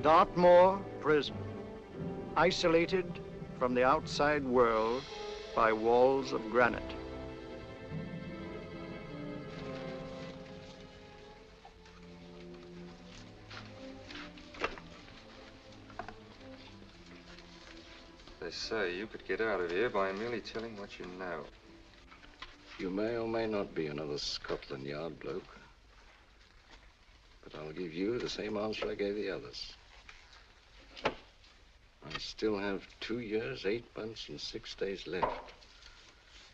Dartmoor Prison, isolated from the outside world by walls of granite. They say you could get out of here by merely telling what you know. You may or may not be another Scotland Yard bloke. But I'll give you the same answer I gave the others. I still have 2 years, 8 months, and 6 days left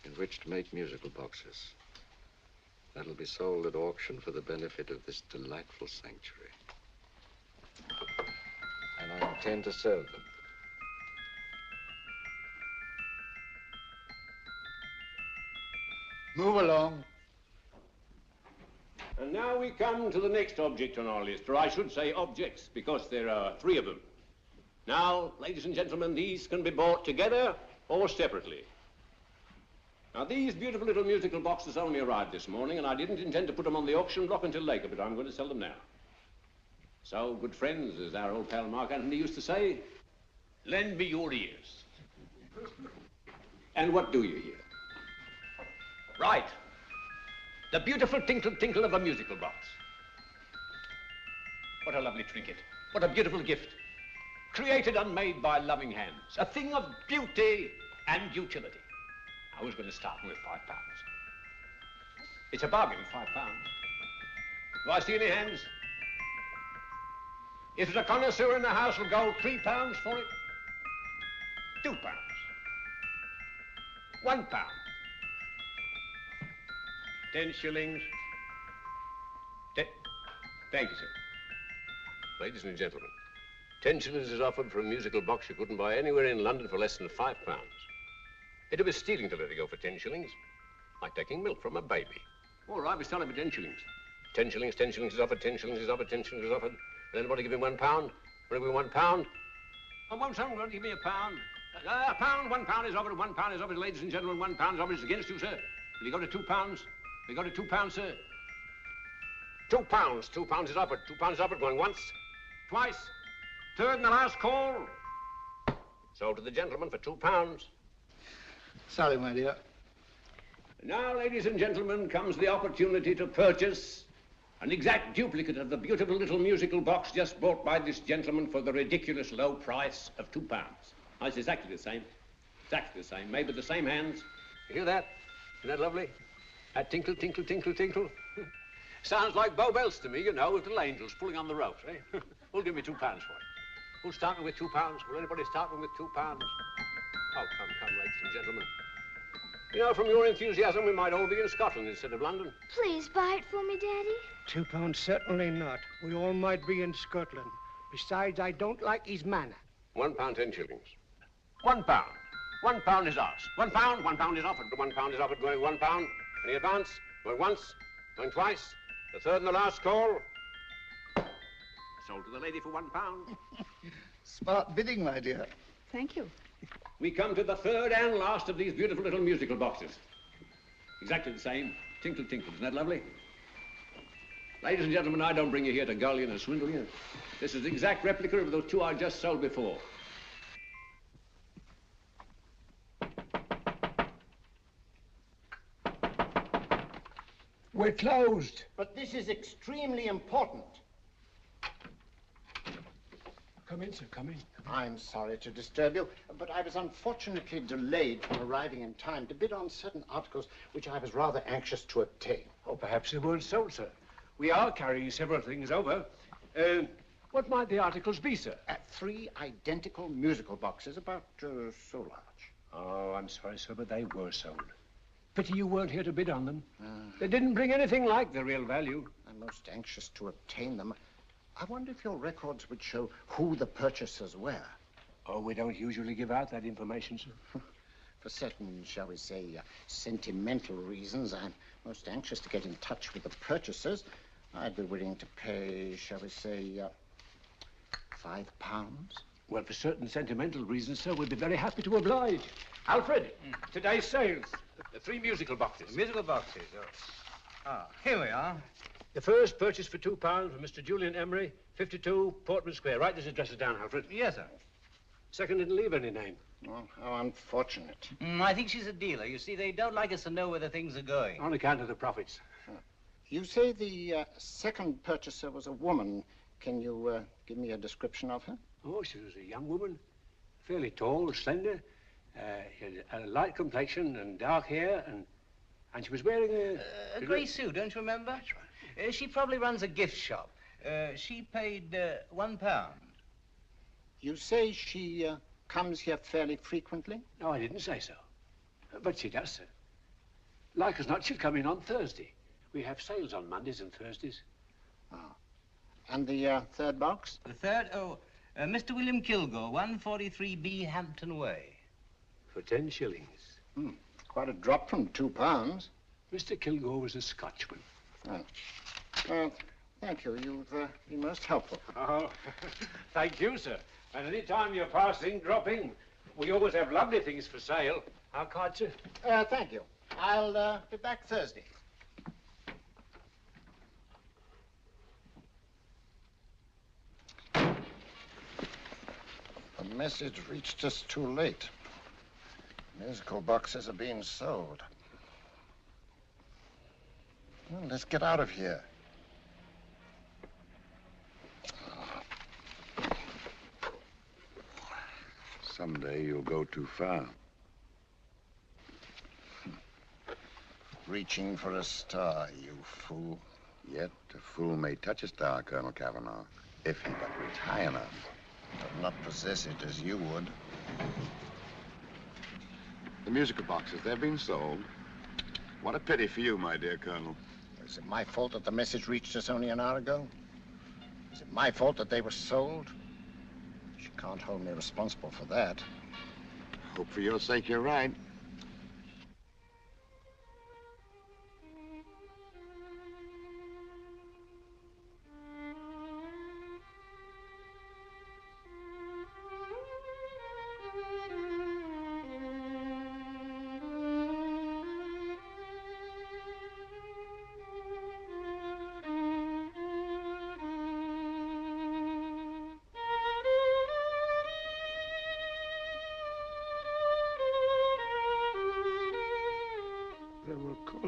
in which to make musical boxes. That'll be sold at auction for the benefit of this delightful sanctuary. And I intend to sell them. Move along. And now we come to the next object on our list, or I should say objects, because there are 3 of them. Now, ladies and gentlemen, these can be bought together or separately. Now, these beautiful little musical boxes only arrived this morning, and I didn't intend to put them on the auction block until later, but I'm going to sell them now. So, good friends, as our old pal Mark Antony used to say, lend me your ears. And what do you hear? Right. The beautiful tinkle tinkle of a musical box. What a lovely trinket. What a beautiful gift. Created and made by loving hands. A thing of beauty and utility. I was going to start with £5. It's a bargain, £5. Do I see any hands? If there's a connoisseur in the house, will go £3 for it. £2. £1. 10 shillings. Thank you, sir. Ladies and gentlemen, 10 shillings is offered for a musical box you couldn't buy anywhere in London for less than £5. It'd be stealing to let it go for 10 shillings, like taking milk from a baby. All right, we're selling for 10 shillings. 10 shillings, 10 shillings is offered, 10 shillings is offered, 10 shillings is offered. And anybody give him £1? Want to give him £1? I won't someone give me £1. A pound, £1 is offered, £1 is offered, ladies and gentlemen, £1 is offered. It's against you, sir. Will you go to £2? We go to £2, sir. £2. £2 is offered. £2 is offered. Going once, twice, third and the last call. Sold to the gentleman for £2. Sorry, my dear. Now, ladies and gentlemen, comes the opportunity to purchase an exact duplicate of the beautiful little musical box just bought by this gentleman for the ridiculous low price of £2. Now, it's exactly the same. Exactly the same. Made with the same hands. You hear that? Isn't that lovely? That tinkle, tinkle, tinkle, tinkle. Sounds like Bow Bells to me, you know, with little angels pulling on the ropes, eh? Who'll give me £2 for it? Who'll start me with £2? Will anybody start me with £2? Oh, come, ladies and gentlemen. You know, from your enthusiasm, we might all be in Scotland instead of London. Please buy it for me, Daddy. £2, certainly not. We all might be in Scotland. Besides, I don't like his manner. £1, 10 shillings. £1. £1 is ours. £1 is offered. £1 is offered, going £1. Any advance? Going once, going twice. The third and the last call. Sold to the lady for £1. Smart bidding, my dear. Thank you. We come to the third and last of these beautiful little musical boxes. Exactly the same. Tinkle, tinkle. Isn't that lovely? Ladies and gentlemen, I don't bring you here to gull you and swindle you. This is the exact replica of those 2 I just sold before. We're closed. But this is extremely important. Come in, sir, come in. I'm sorry to disturb you, but I was unfortunately delayed from arriving in time to bid on certain articles which I was rather anxious to obtain. Oh, perhaps they weren't sold, sir. We are carrying several things over. What might the articles be, sir? 3 identical musical boxes, about so large. Oh, I'm sorry, sir, but they were sold. Pity you weren't here to bid on them. They didn't bring anything like the real value. I'm most anxious to obtain them. I wonder if your records would show who the purchasers were. Oh, we don't usually give out that information, sir. For certain, shall we say, sentimental reasons, I'm most anxious to get in touch with the purchasers. I'd be willing to pay, shall we say, £5. Well, for certain sentimental reasons, sir, we'd be very happy to oblige. Alfred, today's sales. The 3 musical boxes. Musical boxes, oh. Ah, here we are. The first purchase for £2 from Mr. Julian Emery, 52 Portman Square. Write this address down, Alfred. Yes, sir. Second didn't leave any name. Oh, how unfortunate. I think she's a dealer. You see, they don't like us to know where the things are going. On account of the profits. You say the second purchaser was a woman. Can you give me a description of her? Oh, she was a young woman, fairly tall, slender. She had a light complexion and dark hair, and she was wearing A grey suit, don't you remember? That's right. She probably runs a gift shop. She paid £1. You say she comes here fairly frequently? No, I didn't say so. But she does, sir. Like as not, she'll come in on Thursday. We have sales on Mondays and Thursdays. And the third box? The third, Mr. William Kilgore, 143B Hampton Way. For 10 shillings. Quite a drop from £2. Mr. Kilgore was a Scotchman. Well, thank you. You've been most helpful. Oh, thank you, sir. And any time you're passing, dropping, we always have lovely things for sale. Our card, sir? Thank you. I'll be back Thursday. The message reached us too late. Musical boxes are being sold. Well, let's get out of here. Someday you'll go too far. Reaching for a star, you fool. Yet a fool may touch a star, Colonel Cavanaugh, if he but reach high enough. But not possess it as you would. The musical boxes, they're being sold. What a pity for you, my dear Colonel. Is it my fault that the message reached us only an hour ago? Is it my fault that they were sold? You can't hold me responsible for that. Hope for your sake you're right.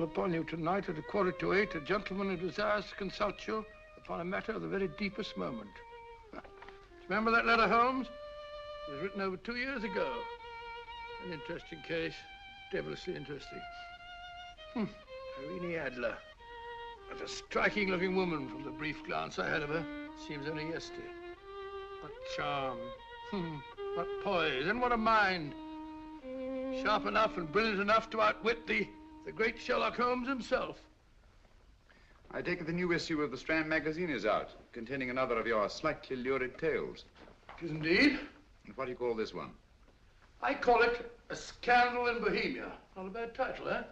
Upon you tonight at 7:45, a gentleman who desires to consult you upon a matter of the very deepest moment. Remember that letter, Holmes? It was written over 2 years ago. An interesting case, devilishly interesting. Irene Adler. What a striking-looking woman from the brief glance I had of her. Seems only yesterday. What charm. What poise, and what a mind. Sharp enough and brilliant enough to outwit the great Sherlock Holmes himself. I take it the new issue of the Strand magazine is out, containing another of your slightly lurid tales. It is indeed. And what do you call this one? I call it A Scandal in Bohemia. Not a bad title, eh?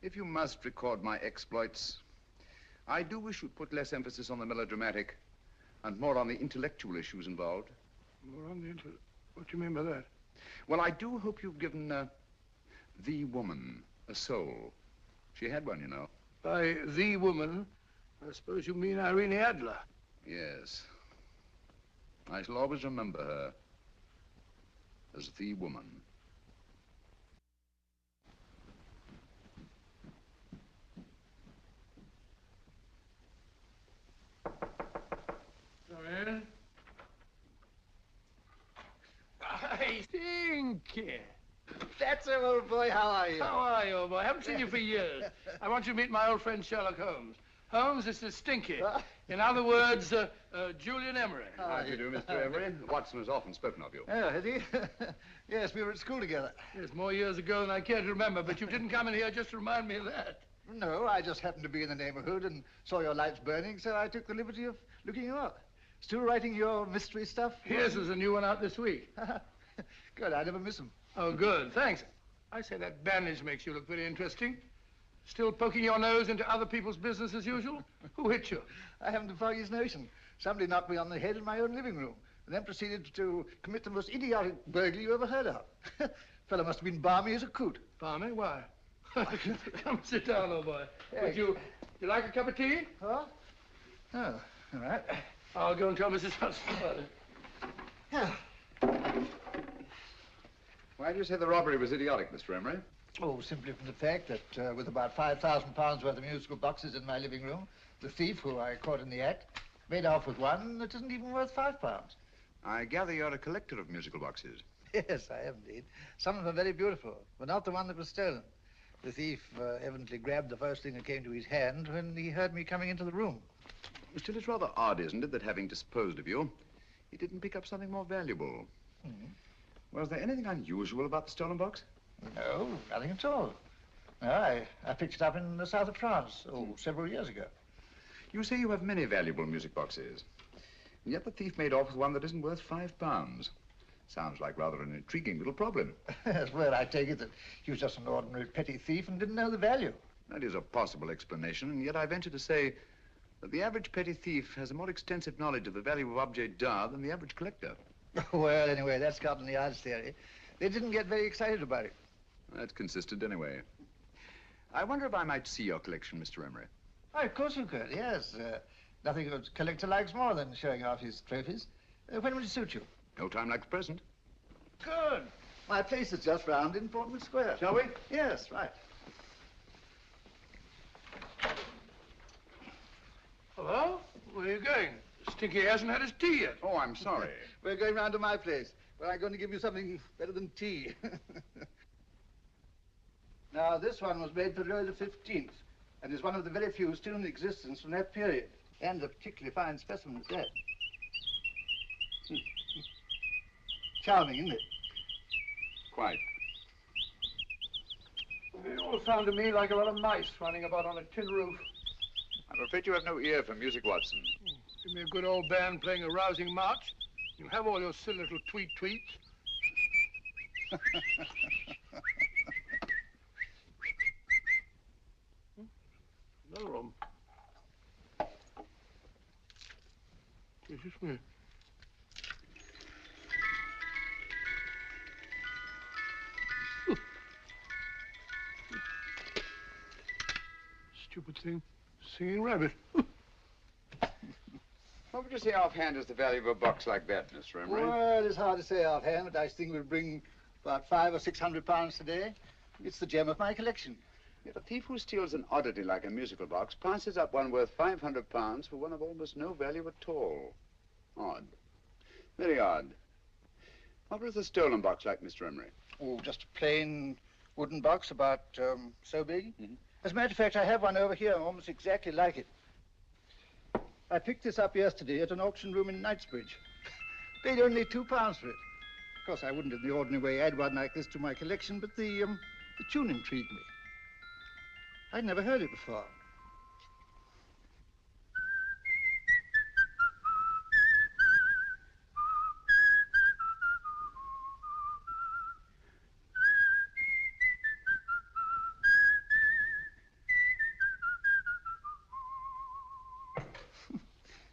If you must record my exploits, I do wish you'd put less emphasis on the melodramatic and more on the intellectual issues involved. More on the What do you mean by that? Well, I do hope you've given the woman a soul. She had one, you know. By the woman, I suppose you mean Irene Adler. Yes. I shall always remember her as the woman. Come in. I think. That's him, old boy. How are you? How are you, old boy? I haven't seen you for years. I want you to meet my old friend Sherlock Holmes. Holmes, this is Stinky. In other words, Julian Emery. How do you do, Mr. Emery? Watson has often spoken of you. Oh, has he? Yes, we were at school together. Yes, more years ago than I care to remember, but you didn't come in here just to remind me of that. No, I just happened to be in the neighborhood and saw your lights burning, so I took the liberty of looking you up. Still writing your mystery stuff? Here's there's a new one out this week. Good, I never miss them. Oh, good, thanks. I say that bandage makes you look very interesting. Still poking your nose into other people's business as usual? Who hit you? I haven't the foggiest notion. Somebody knocked me on the head in my own living room and then proceeded to commit the most idiotic burglary you ever heard of. Fellow must have been balmy as a coot. Balmy? Why? Come sit down, old boy. Hey. You like a cup of tea? Oh? Oh, all right. I'll go and tell Mrs. Hudson about it. Yeah. Why do you say the robbery was idiotic, Mr. Emery? Oh, simply from the fact that with about £5,000 worth of musical boxes in my living room, the thief, who I caught in the act, made off with one that isn't even worth £5. I gather you're a collector of musical boxes. Yes, I am indeed. Some of them are very beautiful, but not the one that was stolen. The thief evidently grabbed the first thing that came to his hand when he heard me coming into the room. Still, it's rather odd, isn't it, that having disposed of you, he didn't pick up something more valuable. Mm-hmm. Was there anything unusual about the stolen box? No, nothing at all. No, I picked it up in the south of France, several years ago. You say you have many valuable music boxes, and yet the thief made off with one that isn't worth £5. Sounds like rather an intriguing little problem. Yes, well, I take it that he was just an ordinary petty thief and didn't know the value. That is a possible explanation, and yet I venture to say that the average petty thief has a more extensive knowledge of the value of objets d'art than the average collector. Well, anyway, that's Scotland Yard's theory. They didn't get very excited about it. That's consistent anyway. I wonder if I might see your collection, Mr. Emery. Oh, of course you could, yes. Nothing a collector likes more than showing off his trophies. When would it suit you? No time like the present. Good. My place is just round in Portman Square. Shall we? Yes, right. Hello? Where are you going? Stinky hasn't had his tea yet. Oh, I'm sorry. We're going round to my place, where I'm going to give you something better than tea. Now, this one was made for Louis XV, and is one of the very few still in existence from that period, and a particularly fine specimen at that. Charming, isn't it? Quite. They all sound to me like a lot of mice running about on a tin roof. I'm afraid you have no ear for music, Watson. Give me a good old band playing a rousing march. You'll have all your silly little tweets. Another room. Excuse me. Stupid thing. Singing rabbit. What would you say offhand is the value of a box like that, Mr. Emery? Well, it's hard to say offhand, but I think we'll bring about £500 or £600 today. It's the gem of my collection. Yet a thief who steals an oddity like a musical box passes up one worth £500 for one of almost no value at all. Odd. Very odd. What was the stolen box like, Mr. Emery? Oh, just a plain wooden box about so big. Mm-hmm. As a matter of fact, I have one over here almost exactly like it. I picked this up yesterday at an auction room in Knightsbridge. Paid only £2 for it. Of course, I wouldn't in the ordinary way add one like this to my collection, but the tune intrigued me. I'd never heard it before.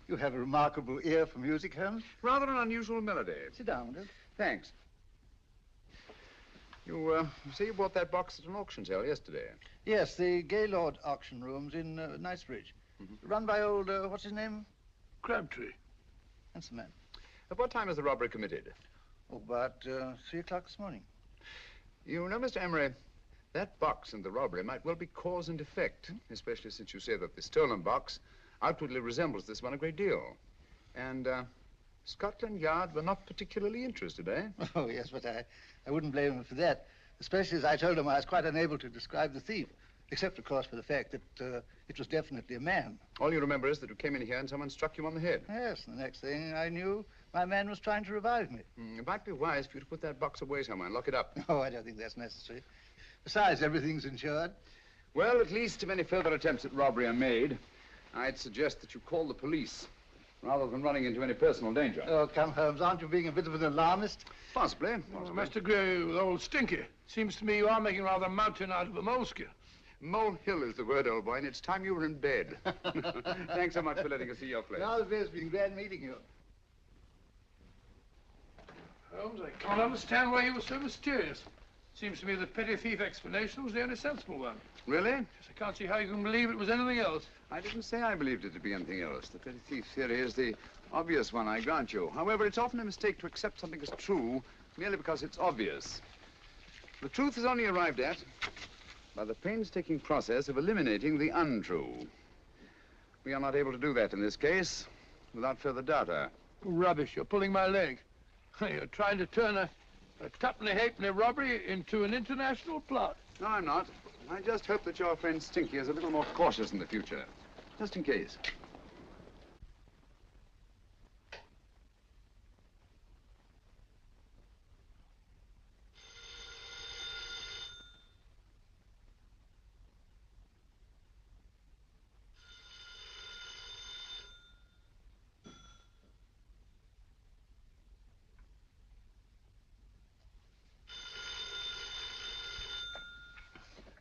You have a remarkable ear for music, Holmes. Rather an unusual melody. Sit down, Will. Thanks. You say you bought that box at an auction sale yesterday? Yes, the Gaylord auction rooms in Knightsbridge. Run by old, what's his name? Crabtree. That's the man. At what time was the robbery committed? Oh, about 3 o'clock this morning. You know, Mr. Emery, that box and the robbery might well be cause and effect, especially since you say that the stolen box outwardly resembles this one a great deal. And Scotland Yard were not particularly interested, eh? Oh, yes, but I wouldn't blame him for that, especially as I told him I was quite unable to describe the thief, except, of course, for the fact that it was definitely a man. All you remember is that you came in here and someone struck you on the head. Yes, and the next thing I knew, my man was trying to revive me. It might be wise for you to put that box away somewhere and lock it up. Oh, I don't think that's necessary. Besides, everything's insured. Well, at least if any further attempts at robbery are made, I'd suggest that you call the police, rather than running into any personal danger. Oh, come, Holmes, aren't you being a bit of an alarmist? Possibly. Well, I must agree with old Stinky. Seems to me you are making rather a mountain out of a moleskin. Molehill is the word, old boy, and it's time you were in bed. Thanks so much for letting us see your place. No, it's been glad meeting you. Holmes, I can't understand why you were so mysterious. Seems to me the petty thief explanation was the only sensible one. Really? Yes, I can't see how you can believe it was anything else. I didn't say I believed it to be anything else. The petty thief theory is the obvious one, I grant you. However, it's often a mistake to accept something as true merely because it's obvious. The truth is only arrived at by the painstaking process of eliminating the untrue. We are not able to do that in this case without further data. Rubbish, you're pulling my leg. You're trying to turn a tuppenny-halfpenny robbery into an international plot. No, I'm not. I just hope that your friend Stinky is a little more cautious in the future, just in case.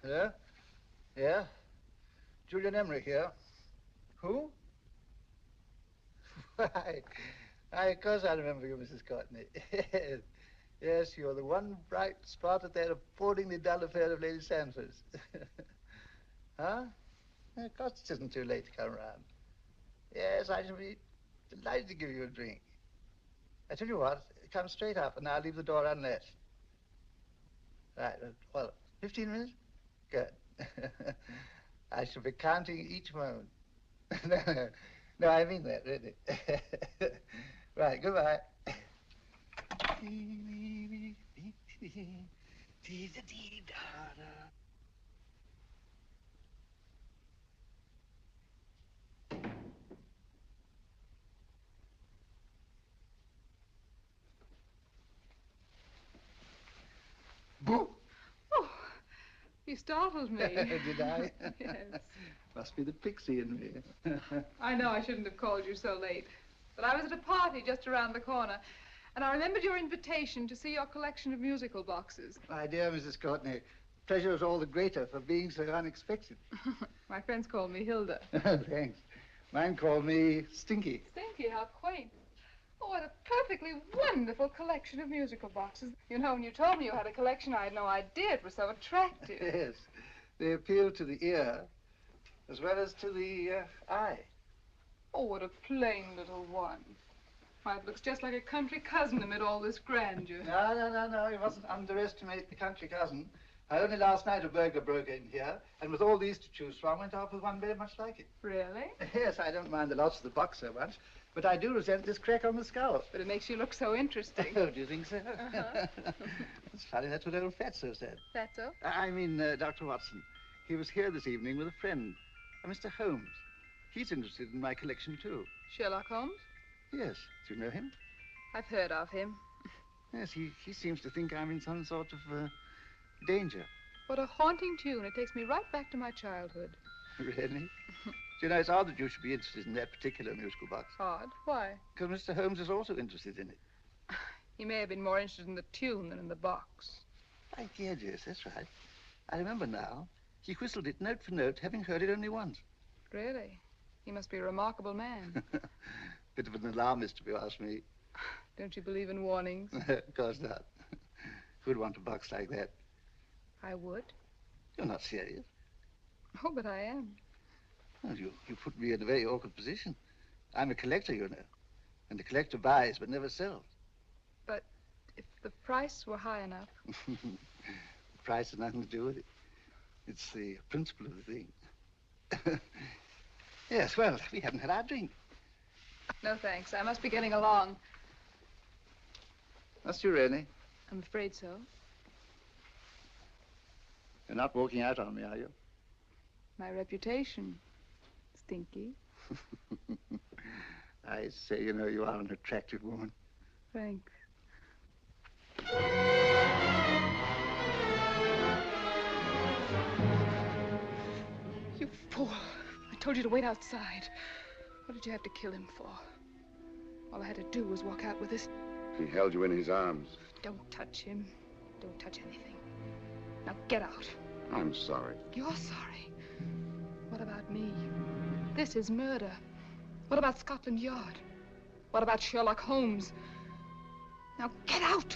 Hello? Yeah? Julian Emery here. Who? Why, of course I remember you, Mrs. Courtney. Yes, you're the one bright spot at that appallingly dull affair of Lady Sanford's. Huh? Of course it isn't too late to come around. Yes, I shall be delighted to give you a drink. I tell you what, come straight up and I'll leave the door unlatched. Right, well, 15 minutes? Good. I shall be counting each moment. No, I mean that, really. Right, goodbye. Boo! Oh, you startled me. Did I? Yes. Must be the pixie in me. I know I shouldn't have called you so late, but I was at a party just around the corner, and I remembered your invitation to see your collection of musical boxes. My dear Mrs. Courtney, pleasure is all the greater for being so unexpected. My friends call me Hilda. Thanks. Mine call me Stinky. Stinky, how quaint. Oh, what a perfectly wonderful collection of musical boxes. You know, when you told me you had a collection, I had no idea it was so attractive. Yes. They appeal to the ear as well as to the eye. Oh, what a plain little one. Why, it looks just like a country cousin amid all this grandeur. No. You mustn't underestimate the country cousin. Only last night a burglar broke in here, and with all these to choose from, went off with one very much like it. Really? Yes, I don't mind the loss of the box so much, but I do resent this crack on the skull. But it makes you look so interesting. Oh, do you think so? Uh-huh. It's funny, that's what old Fatso said. Fatso? I mean, Dr. Watson. He was here this evening with a friend, a Mr. Holmes. He's interested in my collection, too. Sherlock Holmes? Yes. Do you know him? I've heard of him. Yes, he seems to think I'm in some sort of danger. What a haunting tune. It takes me right back to my childhood. Really? Do you know, it's odd that you should be interested in that particular musical box. Odd? Why? Because Mr. Holmes is also interested in it. He may have been more interested in the tune than in the box. My dear, yes, that's right. I remember now. He whistled it note for note, having heard it only once. Really? He must be a remarkable man. Bit of an alarmist, if you ask me. Don't you believe in warnings? Of course not. Who'd want a box like that? I would. You're not serious. Oh, but I am. Well, you put me in a very awkward position. I'm a collector, you know. And the collector buys but never sells. But if the price were high enough... The price has nothing to do with it. It's the principle of the thing. Yes, well, we haven't had our drink. No, thanks. I must be getting along. Must you really? I'm afraid so. You're not walking out on me, are you? My reputation, Stinky. I say, you know, you are an attractive woman. Thanks. You fool. I told you to wait outside. What did you have to kill him for? All I had to do was walk out with this. He held you in his arms. Don't touch him. Don't touch anything. Now get out. I'm sorry. You're sorry. What about me? This is murder. What about Scotland Yard? What about Sherlock Holmes? Now get out!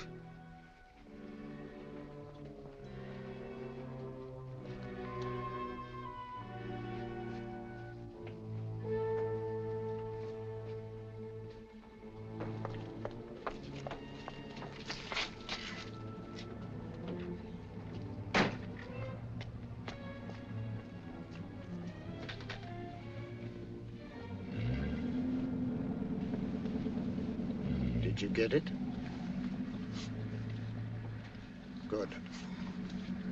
Did you get it? Good.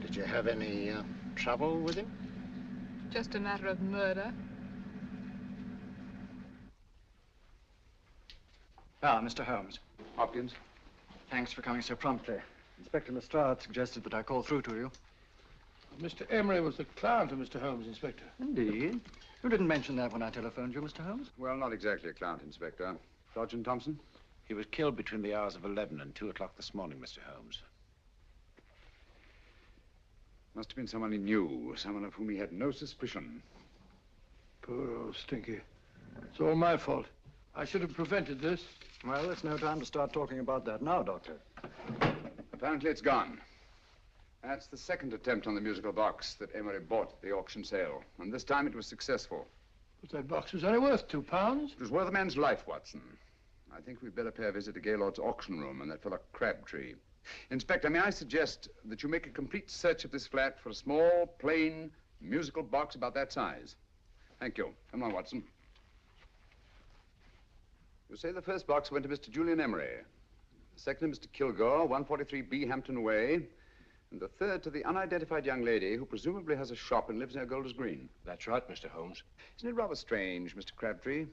Did you have any trouble with him? Just a matter of murder. Ah, Mr. Holmes. Hopkins. Thanks for coming so promptly. Inspector Lestrade suggested that I call through to you. Mr. Emery was the client of Mr. Holmes, Inspector. Indeed. You didn't mention that when I telephoned you, Mr. Holmes. Well, not exactly a client, Inspector. Sergeant Thompson? He was killed between the hours of 11 and 2 o'clock this morning, Mr. Holmes. Must have been someone he knew, someone of whom he had no suspicion. Poor old Stinky. It's all my fault. I should have prevented this. Well, it's no time to start talking about that now, Doctor. Apparently it's gone. That's the second attempt on the musical box that Emery bought at the auction sale. And this time it was successful. But that box was only worth £2. It was worth a man's life, Watson. I think we'd better pay a visit to Gaylord's auction room and that fellow Crabtree. Inspector, may I suggest that you make a complete search of this flat for a small, plain, musical box about that size? Thank you. Come on, Watson. You say the first box went to Mr. Julian Emery. The second to Mr. Kilgore, 143B Hampton Way. And the third to the unidentified young lady who presumably has a shop and lives near Golders Green. That's right, Mr. Holmes. Isn't it rather strange, Mr. Crabtree,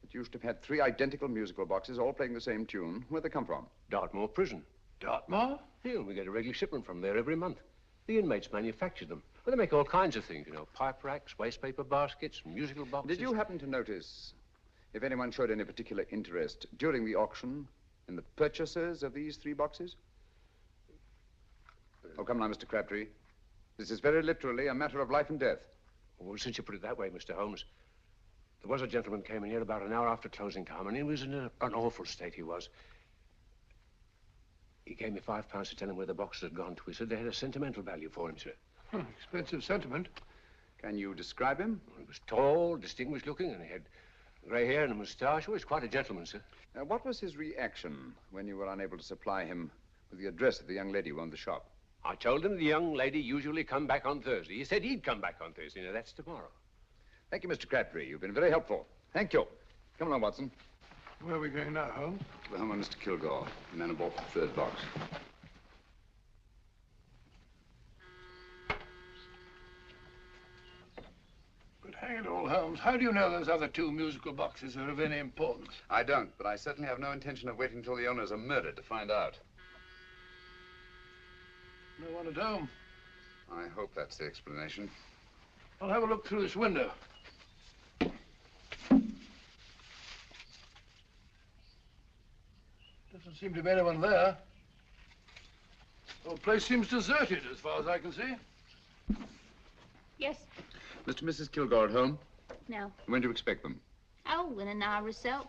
that you should have had 3 identical musical boxes all playing the same tune? Where'd they come from? Dartmoor Prison. Dartmoor? Yeah, we get a regular shipment from there every month. The inmates manufacture them. Well, they make all kinds of things, you know, pipe racks, waste paper baskets, musical boxes. Did you happen to notice if anyone showed any particular interest during the auction in the purchasers of these 3 boxes? Oh, come now, Mr. Crabtree. This is very literally a matter of life and death. Well, since you put it that way, Mr. Holmes, there was a gentleman came in here about an hour after closing time, and he was in an awful state, he was. He gave me £5 to tell him where the boxes had gone to. He said they had a sentimental value for him, sir. Expensive sentiment. Can you describe him? Well, he was tall, distinguished looking, and he had grey hair and a moustache. Oh, he was quite a gentleman, sir. What was his reaction when you were unable to supply him with the address of the young lady who owned the shop? I told him the young lady usually come back on Thursday. He said he'd come back on Thursday. Now, that's tomorrow. Thank you, Mr. Crabtree. You've been very helpful. Thank you. Come along, Watson. Where are we going now, Holmes? To the home of Mr. Kilgore, the man who bought the 3rd box. But hang it all, Holmes, how do you know those other 2 musical boxes are of any importance? I don't, but I certainly have no intention of waiting until the owners are murdered to find out. No one at home. I hope that's the explanation. I'll have a look through this window. Doesn't seem to be anyone there. The whole place seems deserted as far as I can see. Yes. Mr. and Mrs. Kilgore at home? No. When do you expect them? Oh, in an hour or so.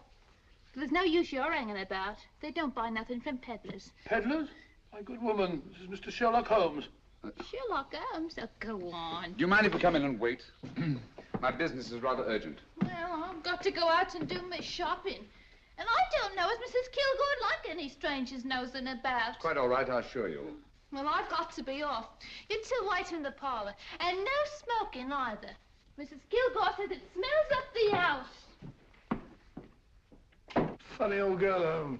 There's no use you're hanging about. They don't buy nothing from peddlers. Peddlers? My good woman, this is Mr. Sherlock Holmes. Sherlock Holmes? Oh, go on. Do you mind if we come in and wait? My business is rather urgent. Well, I've got to go out and do my shopping. And I don't know as Mrs. Kilgore'd like any strangers nosing about. Quite all right, I assure you. Well, I've got to be off. You two wait in the parlor. And no smoking either. Mrs. Kilgore says it smells up the house. Funny old girl, Holmes.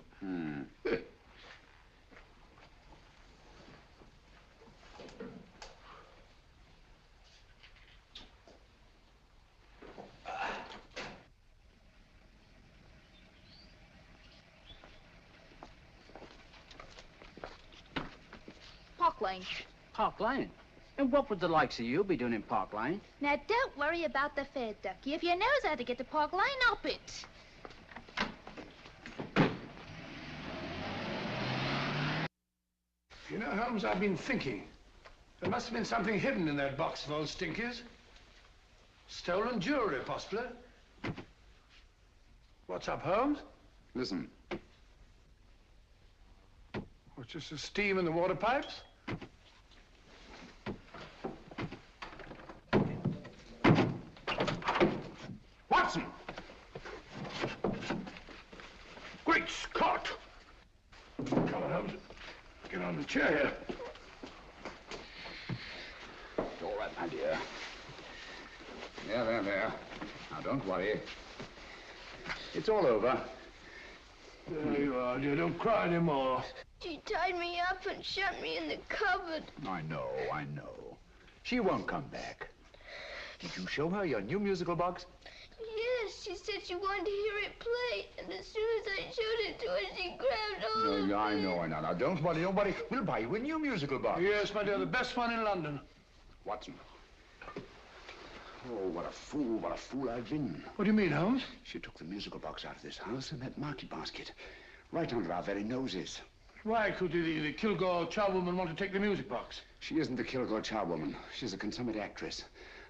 Park Lane. Park Lane? And what would the likes of you be doing in Park Lane? Now, don't worry about the fare, Ducky. If you knows how to get to Park Lane, up it. You know, Holmes, I've been thinking. There must have been something hidden in that box of old Stinky's. Stolen jewelry, possibly. What's up, Holmes? Listen. What's just the steam in the water pipes? Watson! Great Scott! Come on, Holmes. Get on the chair here. It's all right, my dear. There. Now, don't worry. It's all over. There you are, dear. Don't cry anymore. She tied me up and shut me in the cupboard. I know. She won't come back. Did you show her your new musical box? Yes, she said she wanted to hear it play, and as soon as I showed it to her, she grabbed hold of No, I me. know. Now, don't worry. We'll buy you a new musical box. Yes, my dear, the best one in London. Watson. Oh, what a fool I've been. What do you mean, Holmes? She took the musical box out of this house in that market basket, right under our very noses. Why could the Kilgore charwoman want to take the music box? She isn't the Kilgore charwoman. She's a consummate actress.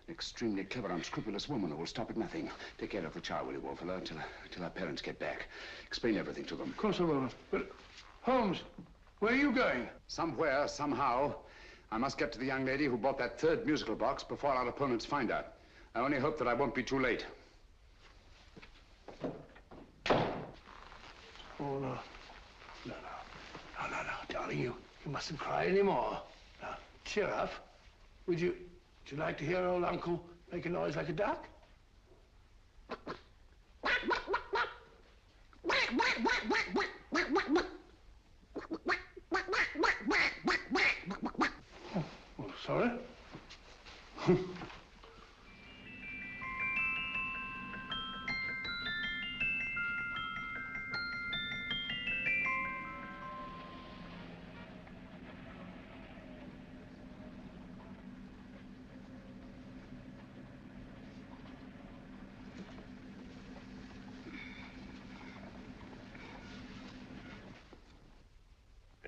An extremely clever, unscrupulous woman who will stop at nothing. Take care of the child, will you, Wallflower, till our parents get back. Explain everything to them. Of course I will. But, Holmes, where are you going? Somewhere, somehow, I must get to the young lady who bought that third musical box before our opponents find her. I only hope that I won't be too late. Oh, no. No, darling, you mustn't cry anymore. Now, cheer up. Would you like to hear old Uncle make a noise like a duck? Oh, sorry.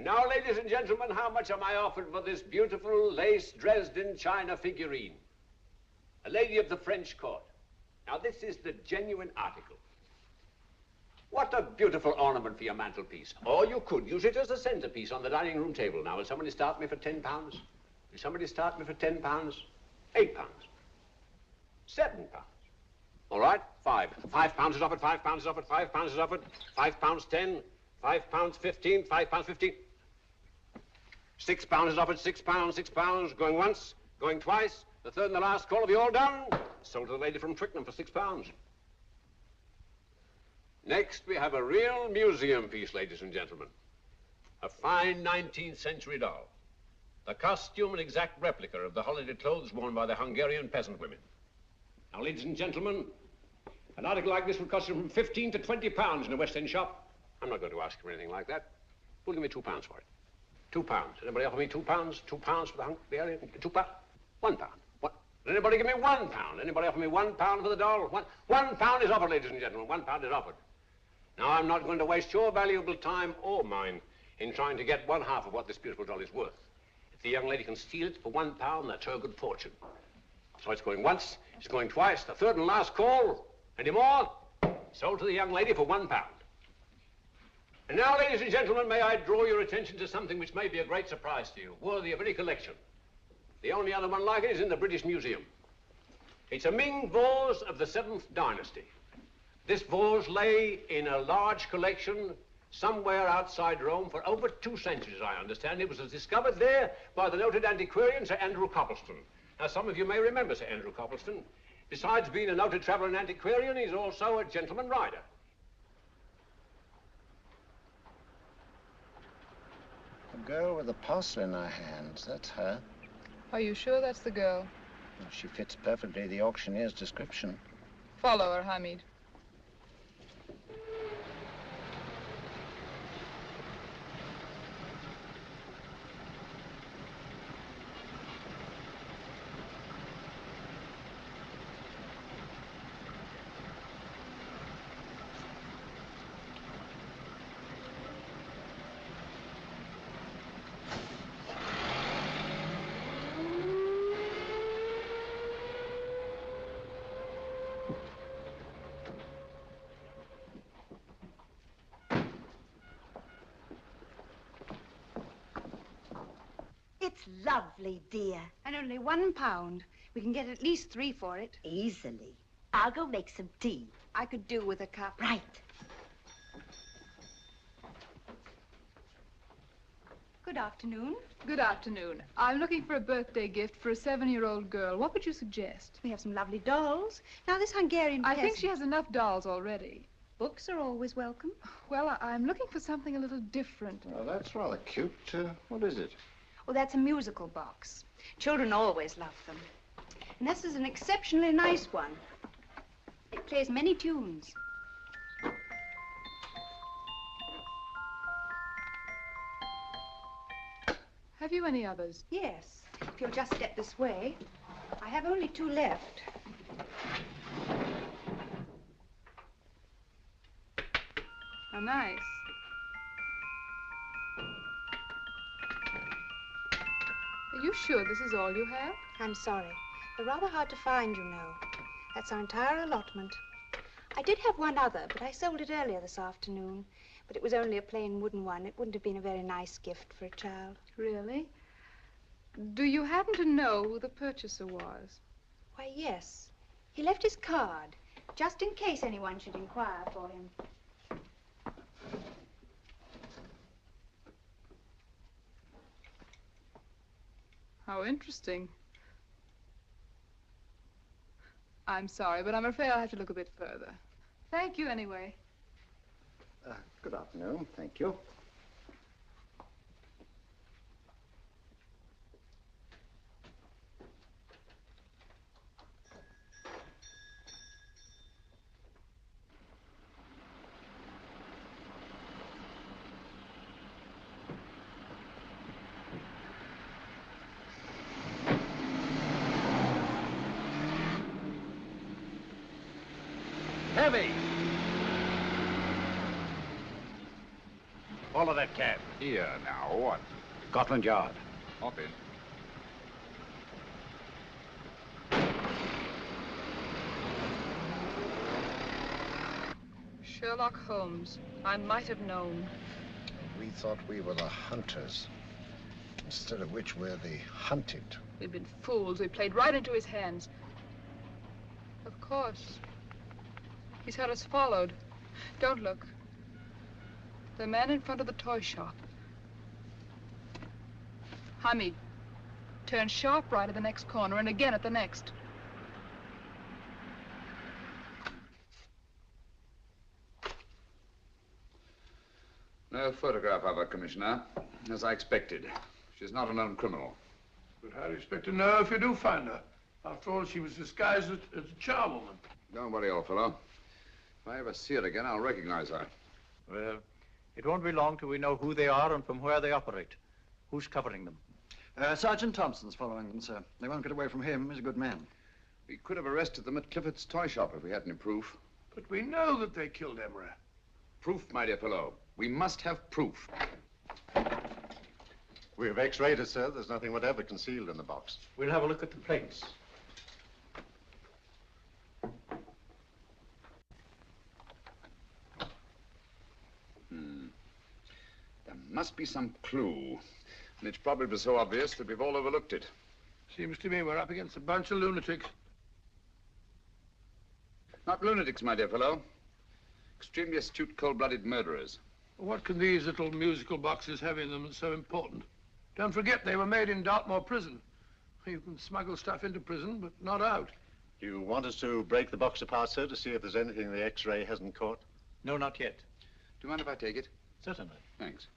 Now, ladies and gentlemen, how much am I offered for this beautiful lace Dresden china figurine? A lady of the French court. Now, this is the genuine article. What a beautiful ornament for your mantelpiece. Or you could use it as a centerpiece on the dining room table. Now, will somebody start me for £10? Will somebody start me for £10? £8? £7? All right, £5 is offered, £5 is offered, £5 is offered, £5.10, £5.15, £5.15. £6 is offered, £6, going once, going twice. The third and the last call. Have you all done? Sold to the lady from Twickenham for £6. Next, we have a real museum piece, ladies and gentlemen. A fine 19th century doll. The costume an exact replica of the holiday clothes worn by the Hungarian peasant women. Now, ladies and gentlemen, an article like this would cost you from £15 to £20 in a West End shop. I'm not going to ask for anything like that. Who'll give me £2 for it? £2. Anybody offer me £2? £2 for the Hungarian? £2? £1. What? Anybody give me £1? Anybody offer me £1 for the doll? £1 is offered, ladies and gentlemen. £1 is offered. Now, I'm not going to waste your valuable time or mine in trying to get one half of what this beautiful doll is worth. If the young lady can steal it for £1, that's her good fortune. So it's going once, it's going twice, the third and last call. Any more? Sold to the young lady for £1. And now, ladies and gentlemen, may I draw your attention to something which may be a great surprise to you, worthy of any collection. The only other one like it is in the British Museum. It's a Ming vase of the 7th dynasty. This vase lay in a large collection somewhere outside Rome for over 2 centuries, I understand. It was discovered there by the noted antiquarian, Sir Andrew Coppleston. Now, some of you may remember Sir Andrew Coppleston. Besides being a noted traveller and antiquarian, he's also a gentleman rider. The girl with the parcel in her hands, that's her. Are you sure that's the girl? Well, she fits perfectly the auctioneer's description. Follow her, Hamid. It's lovely, dear. And only £1. We can get at least 3 for it. Easily. I'll go make some tea. I could do with a cup. Right. Good afternoon. Good afternoon. I'm looking for a birthday gift for a 7-year-old girl. What would you suggest? We have some lovely dolls. Now, this Hungarian I peasant... think she has enough dolls already. Books are always welcome. Well, I'm looking for something a little different. Oh, that's rather cute. What is it? Oh, that's a musical box. Children always love them. And this is an exceptionally nice one. It plays many tunes. Have you any others? Yes. If you'll just step this way. I have only 2 left. How nice. Are you sure this is all you have? I'm sorry. They're rather hard to find, you know. That's our entire allotment. I did have one other, but I sold it earlier this afternoon. But it was only a plain wooden one. It wouldn't have been a very nice gift for a child. Really? Do you happen to know who the purchaser was? Why, yes. He left his card, just in case anyone should inquire for him. How interesting. I'm sorry, but I'm afraid I'll have to look a bit further. Thank you anyway. Good afternoon. Thank you. Heavy! Follow that cab. Here now, what? Scotland Yard. Hop in. Sherlock Holmes. I might have known. We thought we were the hunters, instead of which we're the hunted. We've been fools. We played right into his hands. Of course. He's had us followed. Don't look. The man in front of the toy shop. Hamid, turn sharp right at the next corner and again at the next. No photograph of her, Commissioner, as I expected. She's not a known criminal. But how do you expect to know if you do find her? After all, she was disguised as a charwoman. Don't worry, old fellow. If I ever see her again, I'll recognize her. Well, it won't be long till we know who they are and from where they operate. Who's covering them? Sergeant Thompson's following them, sir. They won't get away from him. He's a good man. We could have arrested them at Clifford's toy shop if we had any proof. But we know that they killed Emery. Proof, my dear fellow. We must have proof. We have x-rayed it, sir. There's nothing whatever concealed in the box. We'll have a look at the plates. There must be some clue. And it's probably so obvious that we've all overlooked it. Seems to me we're up against a bunch of lunatics. Not lunatics, my dear fellow. Extremely astute, cold-blooded murderers. What can these little musical boxes have in them that's so important? Don't forget, they were made in Dartmoor prison. You can smuggle stuff into prison, but not out. You want us to break the box apart, sir, to see if there's anything the x-ray hasn't caught? No, not yet. Do you mind if I take it? Certainly. Thanks.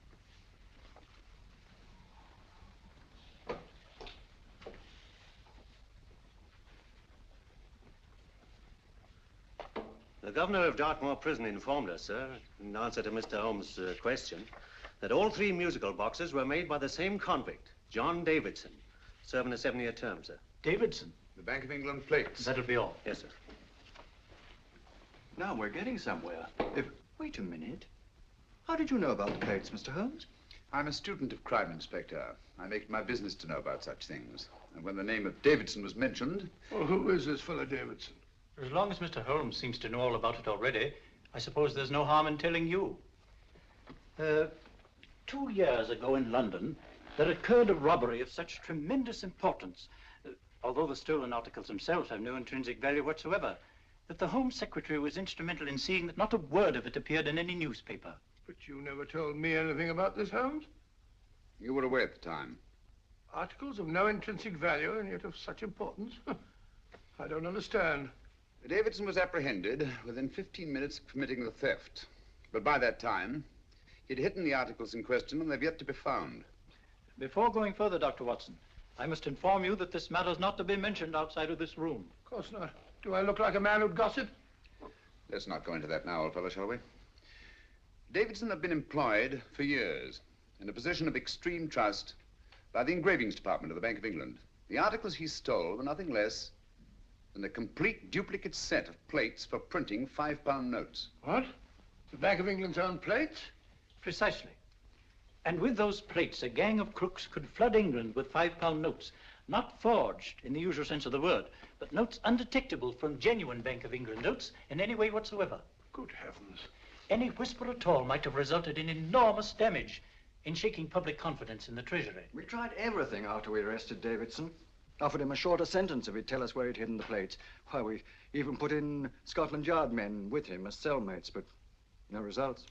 The governor of Dartmoor Prison informed us, sir, in answer to Mr. Holmes' question, that all 3 musical boxes were made by the same convict, John Davidson, serving a 7-year term, sir. Davidson? The Bank of England plates. That'll be all. Yes, sir. Now we're getting somewhere. Wait a minute. How did you know about the plates, Mr. Holmes? I'm a student of crime, Inspector. I make it my business to know about such things. And when the name of Davidson was mentioned... Well, who is this fellow Davidson? As long as Mr. Holmes seems to know all about it already, I suppose there's no harm in telling you. 2 years ago in London, there occurred a robbery of such tremendous importance, although the stolen articles themselves have no intrinsic value whatsoever, that the Home Secretary was instrumental in seeing that not a word of it appeared in any newspaper. But you never told me anything about this, Holmes. You were away at the time. Articles of no intrinsic value and yet of such importance? I don't understand. Davidson was apprehended within 15 minutes of committing the theft. But by that time, he'd hidden the articles in question and they've yet to be found. Before going further, Dr. Watson, I must inform you that this matter's not to be mentioned outside of this room. Of course not. Do I look like a man who'd gossip? Let's not go into that now, old fellow, shall we? Davidson had been employed for years in a position of extreme trust by the engravings department of the Bank of England. The articles he stole were nothing less than a complete duplicate set of plates for printing £5 notes. What? The Bank of England's own plates? Precisely. And with those plates, a gang of crooks could flood England with £5 notes, not forged in the usual sense of the word, but notes undetectable from genuine Bank of England notes in any way whatsoever. Good heavens. Any whisper at all might have resulted in enormous damage in shaking public confidence in the Treasury. We tried everything after we arrested Davidson. Offered him a shorter sentence if he'd tell us where he'd hidden the plates. Why, we even put in Scotland Yard men with him as cellmates, but no results.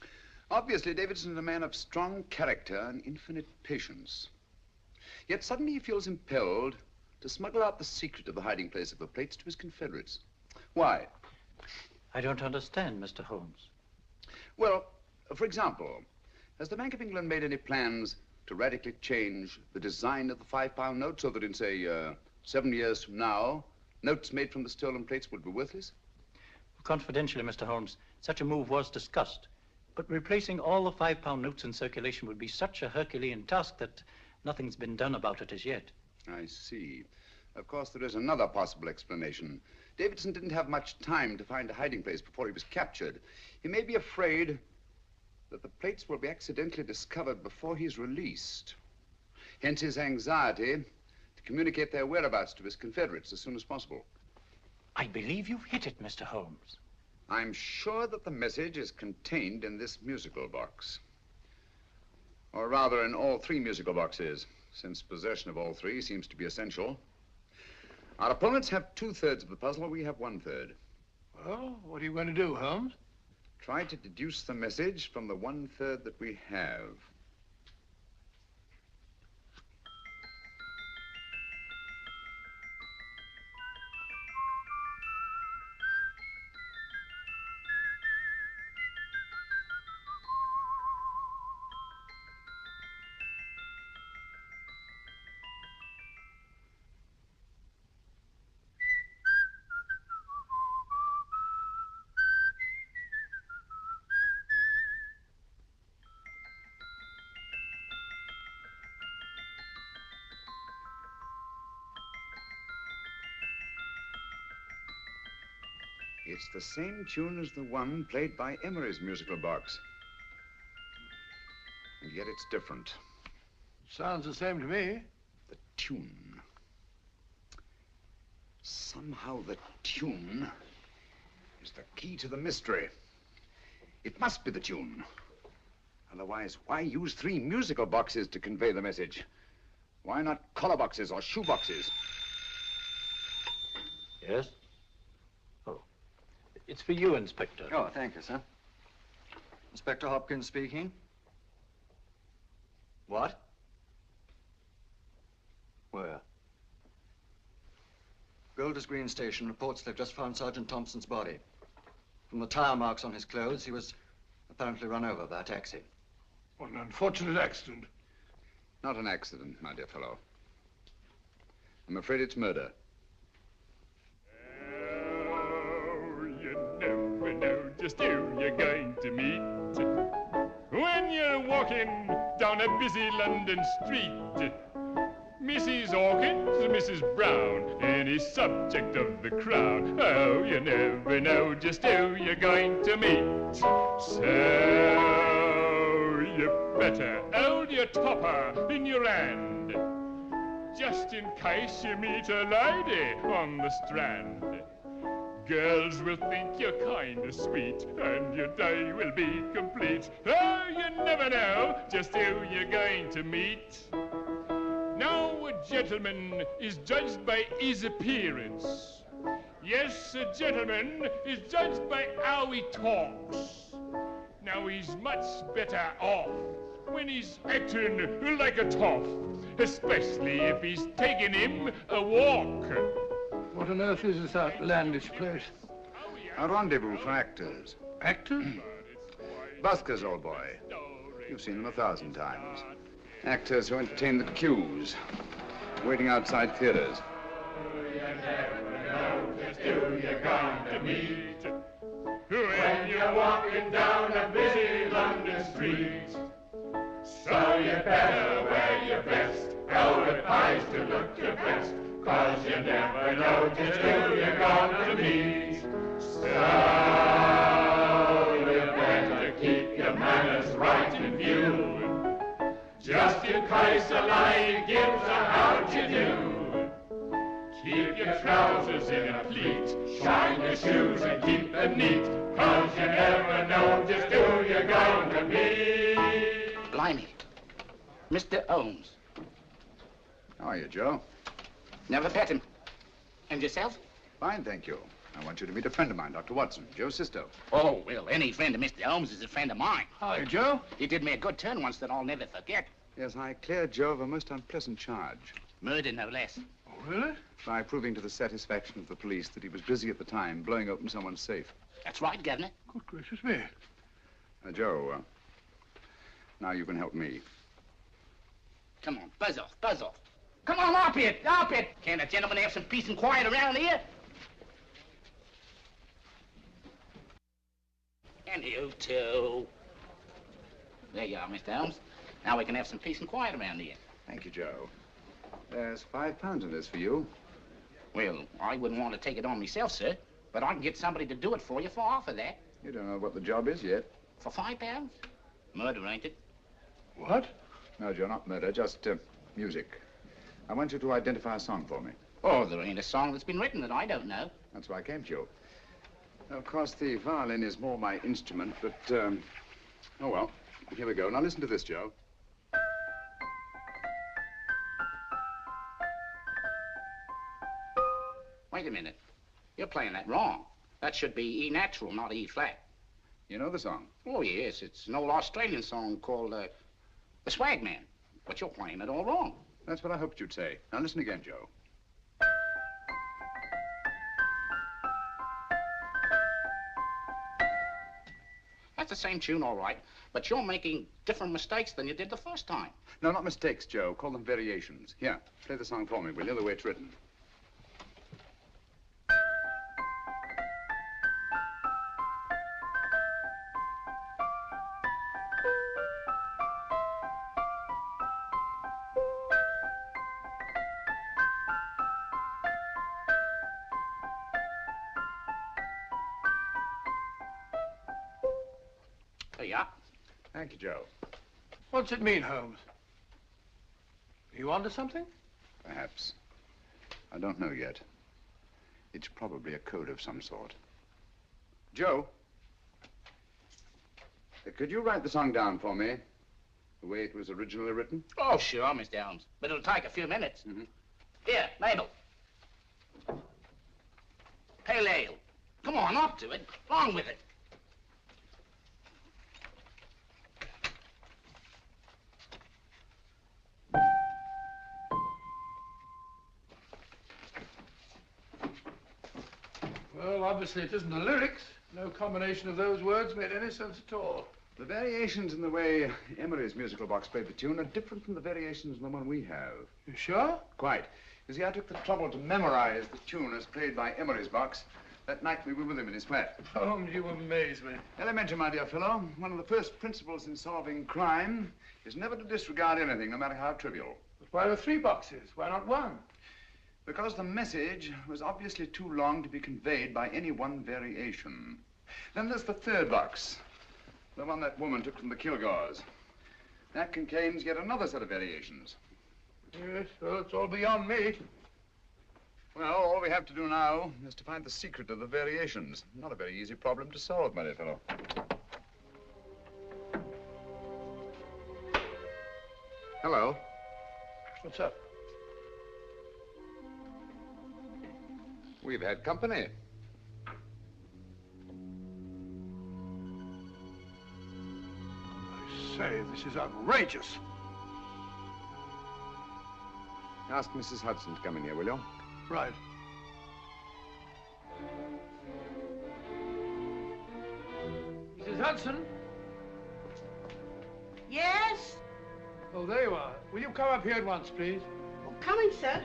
Obviously, Davidson's a man of strong character and infinite patience. Yet suddenly he feels impelled to smuggle out the secret of the hiding place of the plates to his confederates. Why? I don't understand, Mr. Holmes. Well, for example, has the Bank of England made any plans to radically change the design of the £5 note so that in, say, 7 years from now, notes made from the stolen plates would be worthless? Confidentially, Mr. Holmes, such a move was discussed. But replacing all the £5 notes in circulation would be such a Herculean task that nothing's been done about it as yet. I see. Of course, there is another possible explanation. Davidson didn't have much time to find a hiding place before he was captured. He may be afraid that the plates will be accidentally discovered before he's released. Hence his anxiety to communicate their whereabouts to his confederates as soon as possible. I believe you've hit it, Mr. Holmes. I'm sure that the message is contained in this musical box. Or rather, in all 3 musical boxes, since possession of all 3 seems to be essential. Our opponents have 2/3 of the puzzle, we have 1/3. Well, what are you going to do, Holmes? Try to deduce the message from the 1/3 that we have. It's the same tune as the one played by Emery's musical box. And yet it's different. Sounds the same to me. The tune. Somehow the tune is the key to the mystery. It must be the tune. Otherwise, why use 3 musical boxes to convey the message? Why not collar boxes or shoe boxes? Yes? Oh. It's for you, Inspector. Oh, thank you, sir. Inspector Hopkins speaking. What? Where? Golders Green Station reports they've just found Sergeant Thompson's body. From the tire marks on his clothes, he was apparently run over by a taxi. What an unfortunate accident. Not an accident, my dear fellow. I'm afraid it's murder. Never know just who you're going to meet when you're walking down a busy London street. Mrs. Hawkins, Mrs. Brown, any subject of the crowd. Oh, you never know just who you're going to meet. So you better hold your topper in your hand, just in case you meet a lady on the Strand. Girls will think you're kind of sweet, and your day will be complete. Oh, you never know just who you're going to meet. Now, a gentleman is judged by his appearance. Yes, a gentleman is judged by how he talks. Now, he's much better off when he's acting like a toff, especially if he's taking him a walk. What on earth is this outlandish place? A rendezvous for actors. Actors? Buskers, old boy. You've seen them 1,000 times. Actors who entertain the queues, waiting outside theaters. Who you're going to meet when you're walking down a busy London street. So you better wear your best velvet pies to look your best, 'cause you never know just who you're going to meet. So you better keep your manners right in view, just in case a lie gives a how'd you do. Keep your trousers in a pleat, shine your shoes and keep them neat, 'cause you never know just who you're going to meet. Blimey. Mr. Holmes. How are you, Joe? Never met him. And yourself? Fine, thank you. I want you to meet a friend of mine, Dr. Watson, Joe's sister. Oh, well, any friend of Mr. Holmes is a friend of mine. Hi, Joe. He did me a good turn once that I'll never forget. Yes, I cleared Joe of a most unpleasant charge. Murder, no less. Oh, really? By proving to the satisfaction of the police that he was busy at the time blowing open someone's safe. That's right, Governor. Good gracious me. Joe, now you can help me. Come on, buzz off, buzz off. Come on, up it, up it. Can't a gentleman have some peace and quiet around here? And you too. There you are, Mr. Holmes. Now we can have some peace and quiet around here. Thank you, Joe. There's £5 in this for you. Well, I wouldn't want to take it on myself, sir, but I can get somebody to do it for you for half of that. You don't know what the job is yet. For £5? Murder, ain't it? What? No, Joe, not murder, just music. I want you to identify a song for me. Oh, there ain't a song that's been written that I don't know. That's why I came to you. Of course, the violin is more my instrument, but, oh, well, here we go. Now, listen to this, Joe. Wait a minute. You're playing that wrong. That should be E natural, not E flat. You know the song? Oh, yes. It's an old Australian song called, The Swag Man. But you're playing it all wrong. That's what I hoped you'd say. Now, listen again, Joe. That's the same tune, all right, but you're making different mistakes than you did the first time. No, not mistakes, Joe. Call them variations. Here, play the song for me, will you, the way it's written. There you are. Thank you, Joe. What's it mean, Holmes? Are you onto something? Perhaps. I don't know yet. It's probably a code of some sort. Joe, could you write the song down for me, the way it was originally written? Oh, sure, Mr. Holmes. But it'll take a few minutes. Here, Mabel. Pale ale. Come on, up to it. Along with it. Well, obviously it isn't the lyrics. No combination of those words made any sense at all. The variations in the way Emery's musical box played the tune are different from the variations in the one we have. You sure? Quite. You see, I took the trouble to memorize the tune as played by Emery's box that night we were with him in his flat. Holmes, you amaze me. Elementary, my dear fellow. One of the first principles in solving crime is never to disregard anything, no matter how trivial. But why the 3 boxes? Why not 1? Because the message was obviously too long to be conveyed by any one variation. Then there's the 3rd box, the one that woman took from the Kilgores. That contains yet another set of variations. Yes, well, it's all beyond me. Well, all we have to do now is to find the secret of the variations. Not a very easy problem to solve, my dear fellow. Hello. What's up? We've had company. I say, this is outrageous. Ask Mrs. Hudson to come in here, will you? Right. Mrs. Hudson? Yes? Oh, there you are. Will you come up here at once, please? Oh, coming, sir.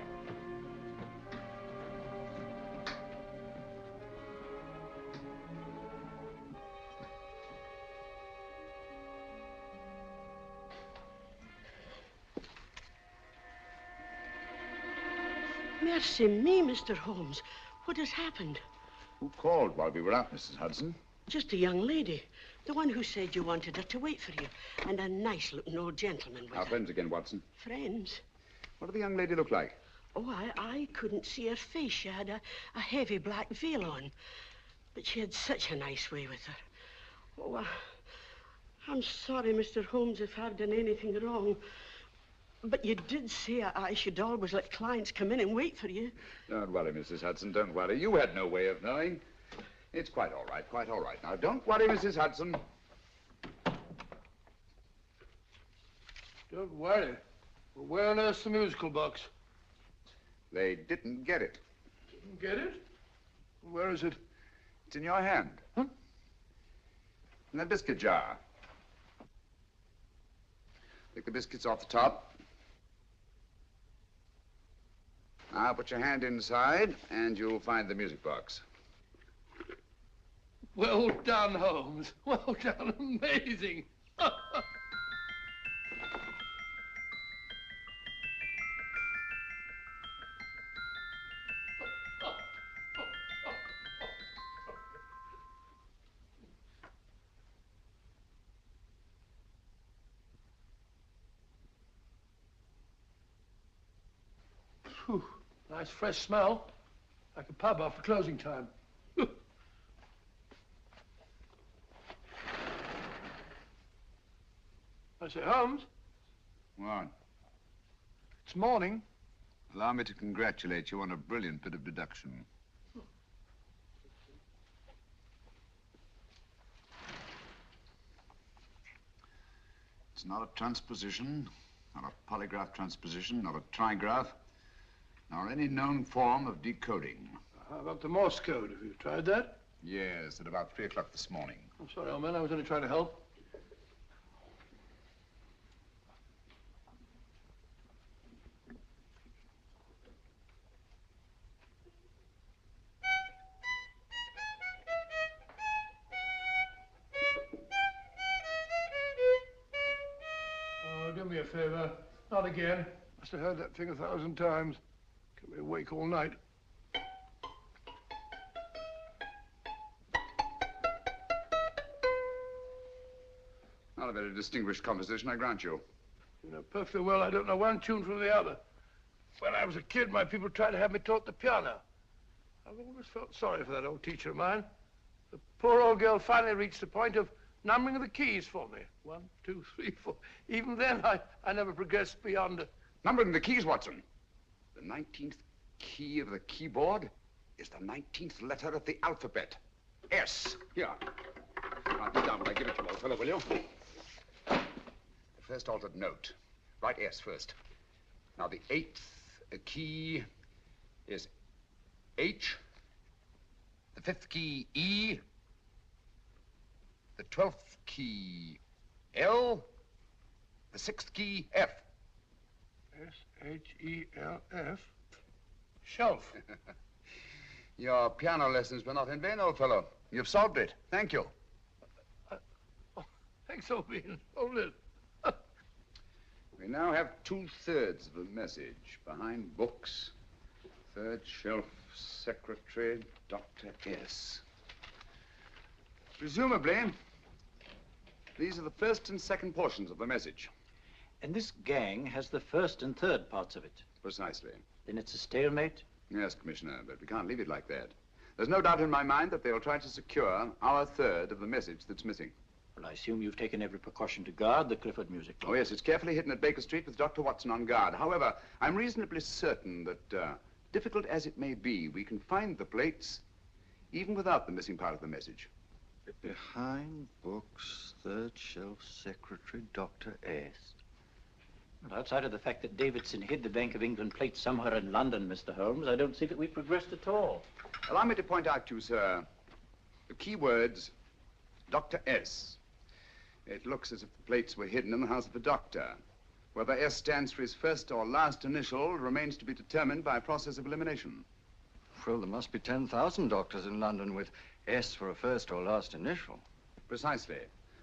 Mercy me, Mr. Holmes. What has happened? Who called while we were out, Mrs. Hudson? Just a young lady. The one who said you wanted her to wait for you. And a nice-looking old gentleman with Our her. friends again, Watson. Friends? What did the young lady look like? Oh, I couldn't see her face. She had a heavy black veil on. But she had such a nice way with her. Oh, I'm sorry, Mr. Holmes, if I've done anything wrong. But you did say I should always let clients come in and wait for you. Don't worry, Mrs. Hudson, don't worry. You had no way of knowing. It's quite all right, quite all right. Now, don't worry, Mrs. Hudson. Don't worry. Well, where on earth's the musical box? They didn't get it. Didn't get it? Where is it? It's in your hand. Huh? In that biscuit jar. Take the biscuits off the top. Now put your hand inside, and you'll find the music box. Well done, Holmes. Well done. Amazing. Whew. Nice fresh smell. Like a pub after closing time. I say, Holmes. What? It's morning. Allow me to congratulate you on a brilliant bit of deduction. It's not a transposition, not a polygraph transposition, not a trigraph, nor any known form of decoding. How about the Morse code? Have you tried that? Yes, at about 3 o'clock this morning. I'm sorry, old man. I was only trying to help. Oh, do me a favor. Not again. Must have heard that thing 1,000 times. Kept me awake all night. Not a very distinguished composition, I grant you. You know perfectly well I don't know one tune from the other. When I was a kid, my people tried to have me taught the piano. I've always felt sorry for that old teacher of mine. The poor old girl finally reached the point of numbering the keys for me. 1, 2, 3, 4. Even then, I never progressed beyond... Numbering the keys, Watson. The 19th key of the keyboard is the 19th letter of the alphabet. S. Here. Write it down when I give it to you, old fellow, will you? The first altered note. Write S first. Now, the 8th key is H. The 5th key, E. The 12th key, L. The 6th key, F. S-H-E-L-F. Shelf. Your piano lessons were not in vain, old fellow. You've solved it. Thank you. Thanks, old bean. Hold it. We now have 2/3 of the message. Behind books, third shelf, secretary, Dr. S. Presumably, these are the first and second portions of the message. And this gang has the first and third parts of it. Precisely. Then it's a stalemate? Yes, Commissioner, but we can't leave it like that. There's no doubt in my mind that they'll try to secure our third of the message that's missing. Well, I assume you've taken every precaution to guard the Clifford music club. Oh, yes, it's carefully hidden at Baker Street with Dr. Watson on guard. However, I'm reasonably certain that, difficult as it may be, we can find the plates even without the missing part of the message. Behind books, third shelf, secretary, Dr. S. Well, outside of the fact that Davidson hid the Bank of England plate somewhere in London, Mr. Holmes, I don't see that we've progressed at all. Allow me to point out to you, sir, the key words Dr. S. It looks as if the plates were hidden in the house of the doctor. Whether S stands for his first or last initial remains to be determined by a process of elimination. Well, there must be 10,000 doctors in London with S for a first or last initial. Precisely.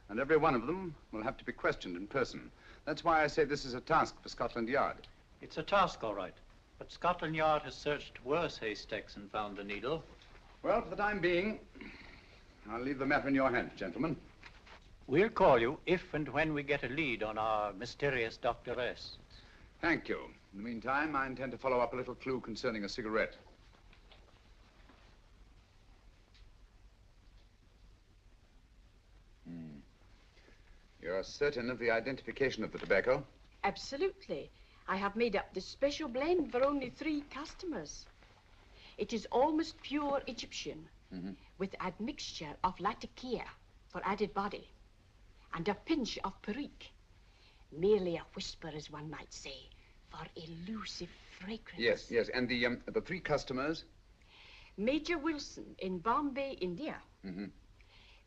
And every one of them will have to be questioned in person. That's why I say this is a task for Scotland Yard. It's a task, all right. But Scotland Yard has searched worse haystacks and found the needle. Well, for the time being, I'll leave the matter in your hands, gentlemen. We'll call you if and when we get a lead on our mysterious Dr. S. Thank you. In the meantime, I intend to follow up a little clue concerning a cigarette. You're certain of the identification of the tobacco? Absolutely. I have made up this special blend for only 3 customers. It is almost pure Egyptian, with admixture of latakia for added body, and a pinch of perique. Merely a whisper, as one might say, for elusive fragrance. Yes, yes. And the 3 customers? Major Wilson in Bombay, India.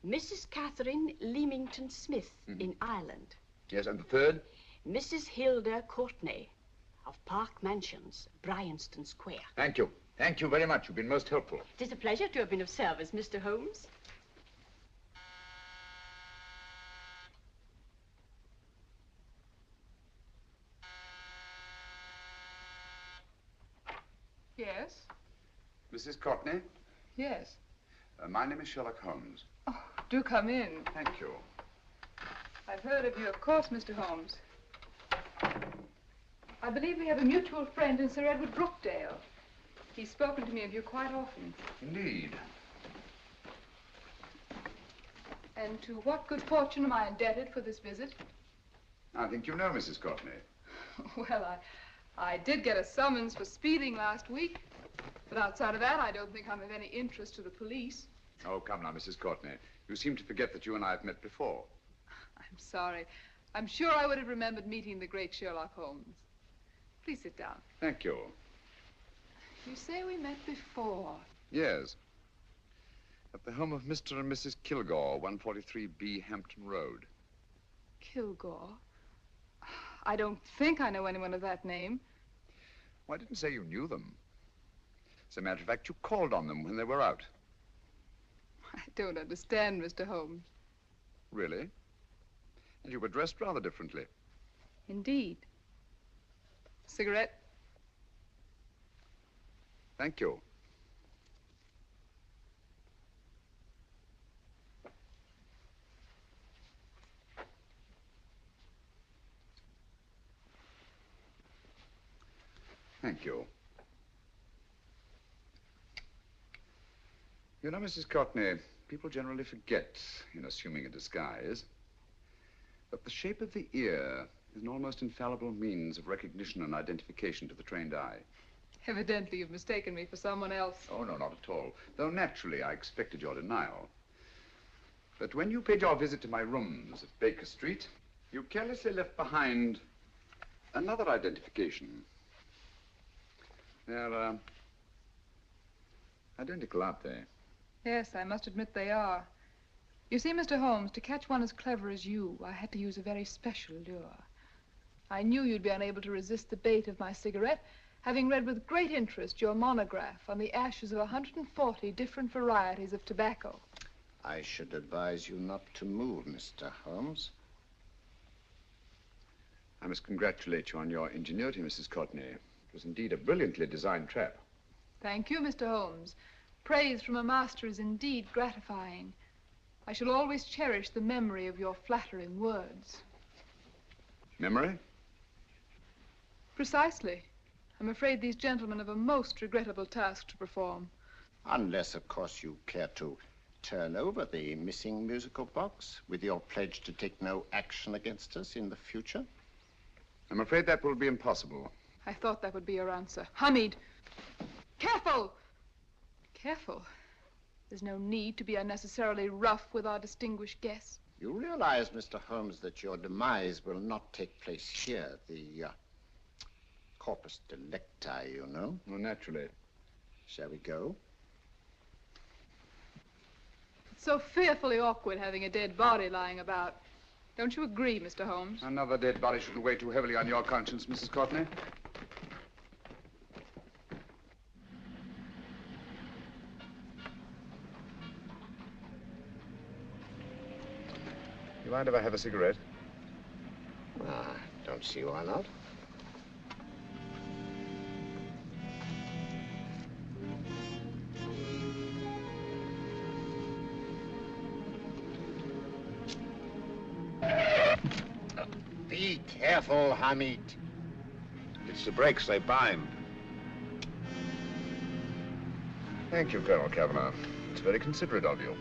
Mrs. Catherine Leamington Smith in Ireland. Yes, and the 3rd? Mrs. Hilda Courtney of Park Mansions, Bryanston Square. Thank you. Thank you very much. You've been most helpful. It is a pleasure to have been of service, Mr. Holmes. Yes? Mrs. Courtney? Yes. My name is Sherlock Holmes. Oh, do come in. Thank you. I've heard of you, of course, Mr. Holmes. I believe we have a mutual friend in Sir Edward Brookdale. He's spoken to me of you quite often. Indeed. And to what good fortune am I indebted for this visit? I think you know Mrs. Courtney. Well, I did get a summons for speeding last week. But outside of that, I don't think I'm of any interest to the police. Oh, come now, Mrs. Courtney. You seem to forget that you and I have met before. I'm sorry. I'm sure I would have remembered meeting the great Sherlock Holmes. Please sit down. Thank you. You say we met before. Yes. At the home of Mr. and Mrs. Kilgore, 143B Hampton Road. Kilgore? I don't think I know anyone of that name. Well, I didn't say you knew them. As a matter of fact, you called on them when they were out. I don't understand, Mr. Holmes. Really? And you were dressed rather differently. Indeed. Cigarette? Thank you. Thank you. You know, Mrs. Courtney, people generally forget, in assuming a disguise, that the shape of the ear is an almost infallible means of recognition and identification to the trained eye. Evidently, you've mistaken me for someone else. Oh, no, not at all. Though naturally, I expected your denial. But when you paid your visit to my rooms at Baker Street, you carelessly left behind another identification. They're, identical, aren't they? Yes, I must admit they are. You see, Mr. Holmes, to catch one as clever as you, I had to use a very special lure. I knew you'd be unable to resist the bait of my cigarette, having read with great interest your monograph on the ashes of 140 different varieties of tobacco. I should advise you not to move, Mr. Holmes. I must congratulate you on your ingenuity, Mrs. Courtney. It was indeed a brilliantly designed trap. Thank you, Mr. Holmes. Praise from a master is indeed gratifying. I shall always cherish the memory of your flattering words. Memory? Precisely. I'm afraid these gentlemen have a most regrettable task to perform. Unless, of course, you care to turn over the missing musical box with your pledge to take no action against us in the future. I'm afraid that will be impossible. I thought that would be your answer. Hamid! Careful! Careful. There's no need to be unnecessarily rough with our distinguished guest. You realize, Mr. Holmes, that your demise will not take place here. The corpus delicti, you know. Well, naturally. Shall we go? It So fearfully awkward having a dead body lying about. Don't you agree, Mr. Holmes? Another dead body shouldn't weigh too heavily on your conscience, Mrs. Courtney. You mind if I have a cigarette? Don't see why not. Be careful, Hamid. It's the brakes, they bind. Thank you, Colonel Kavanagh. It's very considerate of you.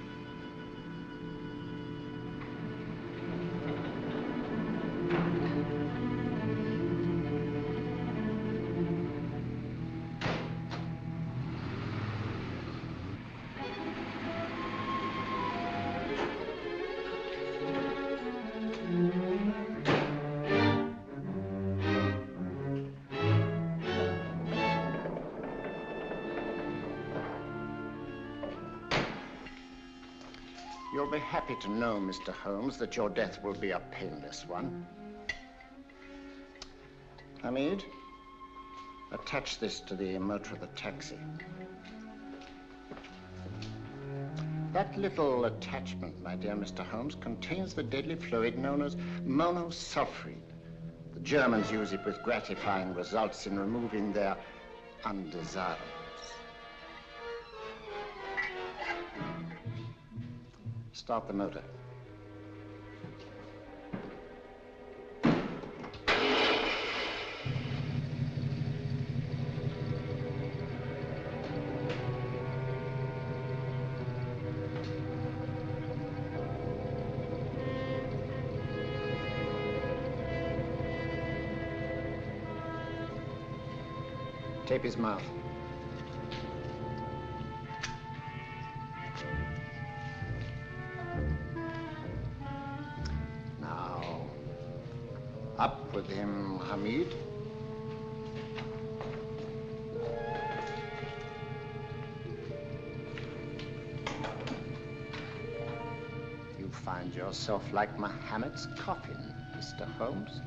You'll be happy to know, Mr. Holmes, that your death will be a painless one. Hamid, attach this to the motor of the taxi. That little attachment, my dear Mr. Holmes, contains the deadly fluid known as monosulfide. The Germans use it with gratifying results in removing their undesirables. Start the motor. Tape his mouth. Up with him, Hamid. You find yourself like Muhammad's coffin, Mr. Holmes,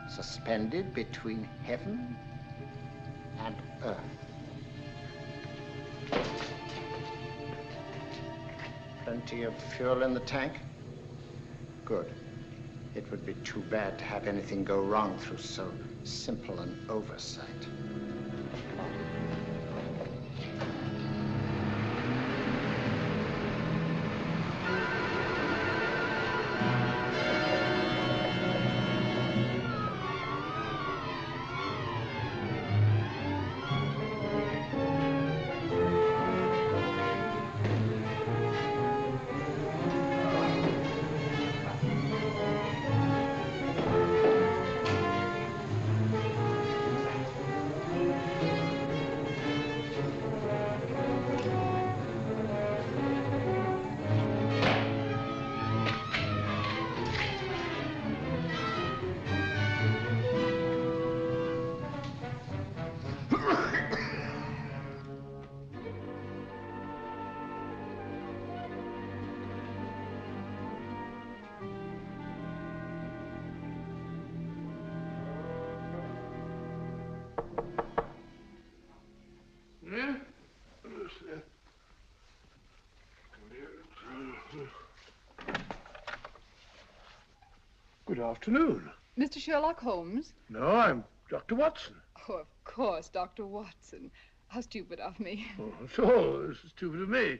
suspended between heaven and earth. Plenty of fuel in the tank? Good. It would be too bad to have anything go wrong through so simple an oversight. Good afternoon. Mr. Sherlock Holmes? No, I'm Dr. Watson. Oh, of course, Dr. Watson. How stupid of me. Oh, so this is stupid of me.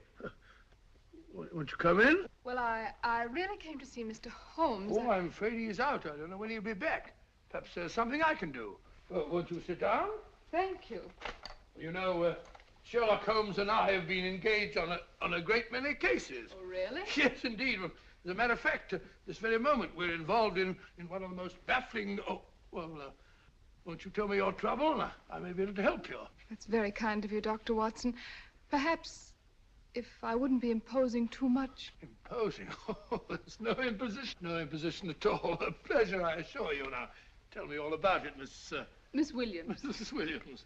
Won't you come in? Well, I really came to see Mr. Holmes. Oh, I'm afraid he is out. I don't know when he'll be back. Perhaps there's something I can do. Won't you sit down? Thank you. You know, Sherlock Holmes and I have been engaged on a great many cases. Oh, really? Yes, indeed. As a matter of fact, this very moment, we're involved in one of the most baffling... Oh, well, won't you tell me your trouble, and I may be able to help you. That's very kind of you, Dr. Watson. Perhaps if I wouldn't be imposing too much. Imposing? Oh, there's no imposition. No imposition at all. A pleasure, I assure you. Now, tell me all about it, Miss Williams. Mrs. Williams.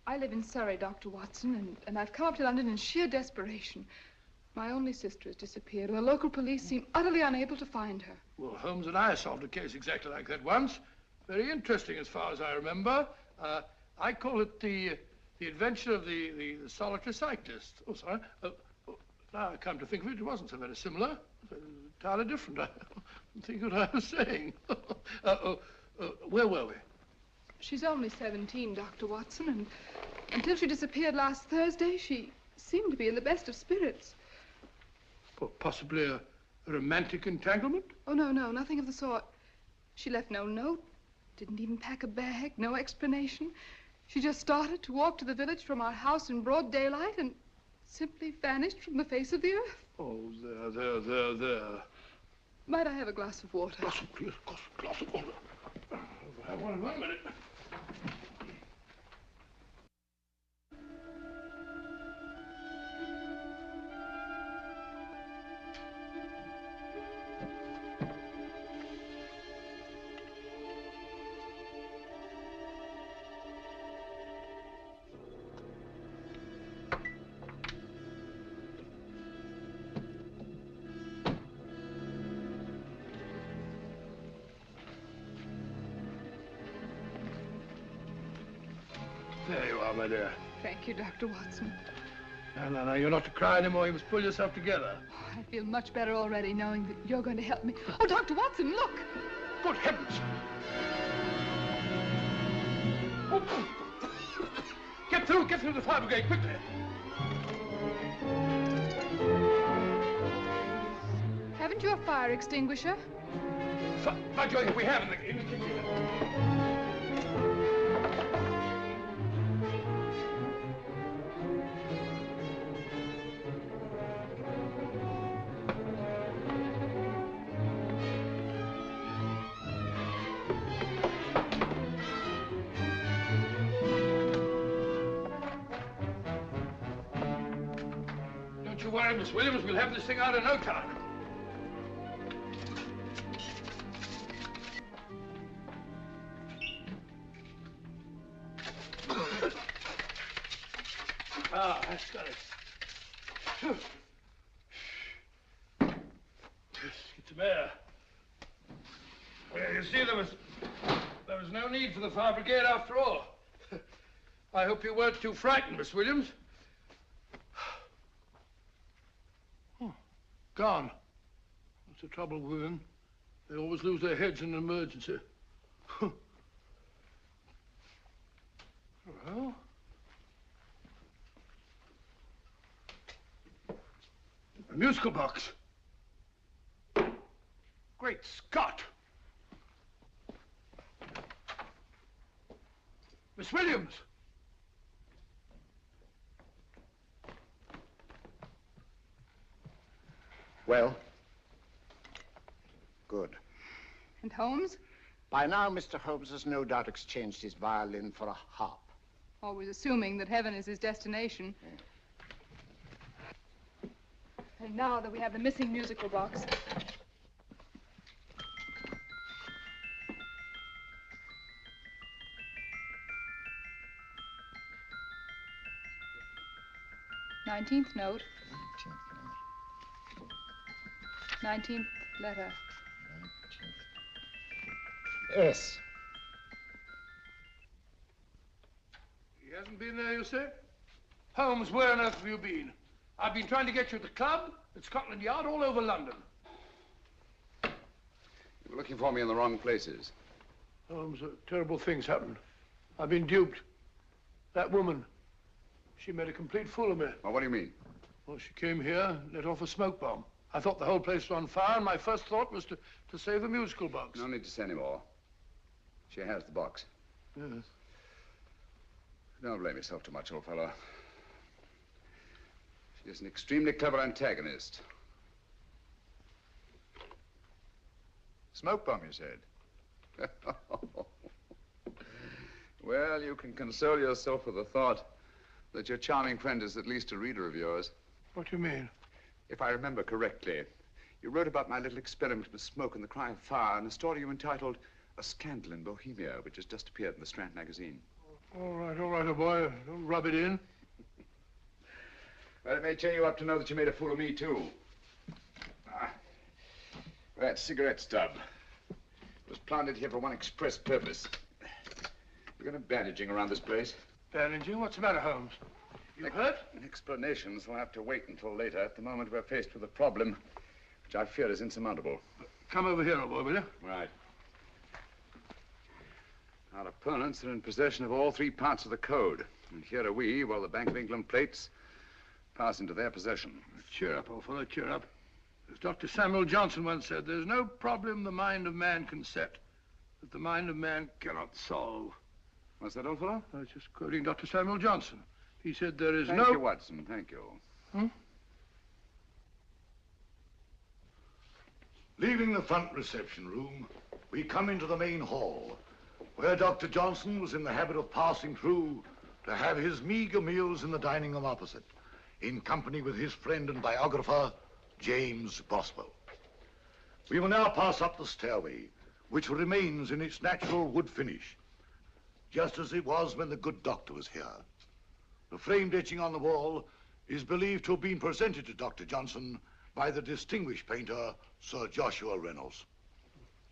I live in Surrey, Dr. Watson, and I've come up to London in sheer desperation. My only sister has disappeared, and the local police seem utterly unable to find her. Well, Holmes and I solved a case exactly like that once. Very interesting, as far as I remember. I call it the adventure of the solitary cyclist. Oh, sorry. Now I come to think of it, it wasn't so very similar. It was entirely different. I don't think what I was saying. Where were we? She's only 17, Dr. Watson, and until she disappeared last Thursday, she seemed to be in the best of spirits. Well, possibly a romantic entanglement? Oh, no, nothing of the sort. She left no note, didn't even pack a bag, no explanation. She just started to walk to the village from our house in broad daylight and simply vanished from the face of the earth. Oh, there. Might I have a glass of water? Glass of water. I have one in 1 minute. There you are, my dear. Thank you, Dr. Watson. No, you're not to cry anymore. You must pull yourself together. I feel much better already knowing that you're going to help me. Oh, Dr. Watson, look! Good heavens! Oh. Get through the fire brigade, quickly! Haven't you a fire extinguisher? By Jove, we have in the kitchen. Don't you worry, Miss Williams. We'll have this thing out in no time. That's got it. Get some air. Well, you see, there was no need for the fire brigade after all. I hope you weren't too frightened, Miss Williams. Oh, gone. That's the trouble with women. They always lose their heads in an emergency. Well... a musical box. Great Scott! Miss Williams! Well? Good. And Holmes? By now, Mr. Holmes has no doubt exchanged his violin for a harp. Always assuming that heaven is his destination. And now that we have the missing musical box. Nineteenth note. 19th letter. Yes. He hasn't been there, you say? Holmes, where on earth have you been? I've been trying to get you at the club, at Scotland Yard, all over London. You were looking for me in the wrong places. Holmes, terrible things happened. I've been duped. That woman, she made a complete fool of me. Well, what do you mean? Well, she came here, let off a smoke bomb. I thought the whole place was on fire, and my first thought was to save the musical box. No need to say any more. She has the box. Yes. Don't blame yourself too much, old fellow. She's an extremely clever antagonist. Smoke bomb, you said? Well, you can console yourself with the thought that your charming friend is at least a reader of yours. What do you mean? If I remember correctly, you wrote about my little experiment with smoke and the cry of fire in a story you entitled A Scandal in Bohemia, which has just appeared in the Strand magazine. All right, old boy. Don't rub it in. Well, it may cheer you up to know that you made a fool of me, too. That cigarette stub was planted here for one express purpose. We're going to bandaging around this place. Bandaging? What's the matter, Holmes? You hurt? Explanations will have to wait until later. At the moment, we're faced with a problem which I fear is insurmountable. Come over here, old boy, will you? Right. Our opponents are in possession of all three parts of the code. And here are we, while the Bank of England plates pass into their possession. Cheer up, old fellow, cheer up. As Dr. Samuel Johnson once said, there's no problem the mind of man can set that the mind of man cannot solve. What's that, old fellow? I was just quoting Dr. Samuel Johnson. He said there is Thank you, Watson. Thank you. Leaving the front reception room, we come into the main hall, where Dr. Johnson was in the habit of passing through to have his meager meals in the dining room opposite, in company with his friend and biographer, James Boswell. We will now pass up the stairway, which remains in its natural wood finish, just as it was when the good doctor was here. The framed etching on the wall is believed to have been presented to Dr. Johnson by the distinguished painter, Sir Joshua Reynolds.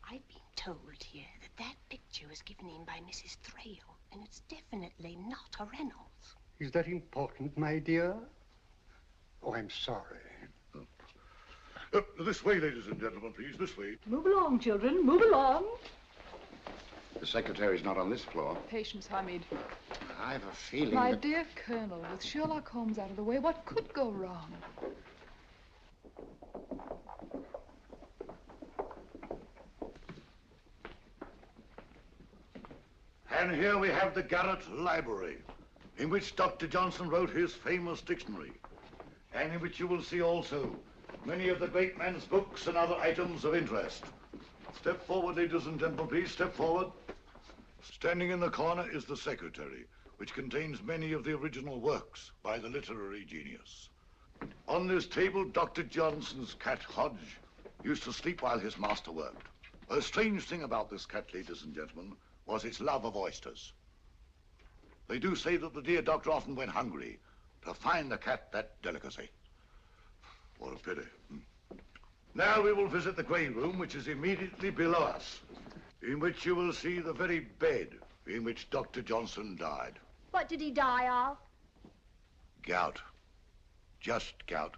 I've been told here that picture was given in by Mrs. Thrale, and it's definitely not a Reynolds. Is that important, my dear? Oh, I'm sorry. This way, ladies and gentlemen, please, this way. Move along, children, move along. The secretary's not on this floor. Patience, Hamid. I have a feeling My that... dear Colonel, with Sherlock Holmes out of the way, what could go wrong? And here we have the Garrett Library, in which Dr. Johnson wrote his famous dictionary, and in which you will see also many of the great man's books and other items of interest. Step forward, ladies and gentlemen, please, step forward. Standing in the corner is the secretary, which contains many of the original works by the literary genius. On this table, Dr. Johnson's cat, Hodge, used to sleep while his master worked. A strange thing about this cat, ladies and gentlemen, was its love of oysters. They do say that the dear doctor often went hungry to find the cat that delicacy. What a pity. Now we will visit the grey room, which is immediately below us, in which you will see the very bed in which Dr. Johnson died. What did he die of? Gout. Just gout.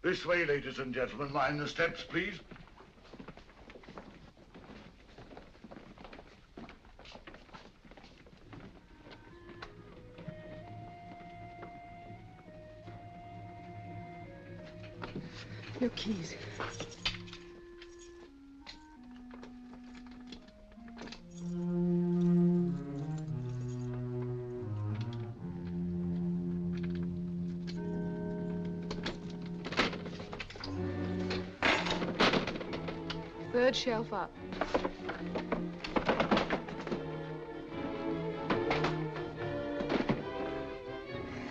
This way, ladies and gentlemen. Mind the steps, please. Your keys. Third shelf up.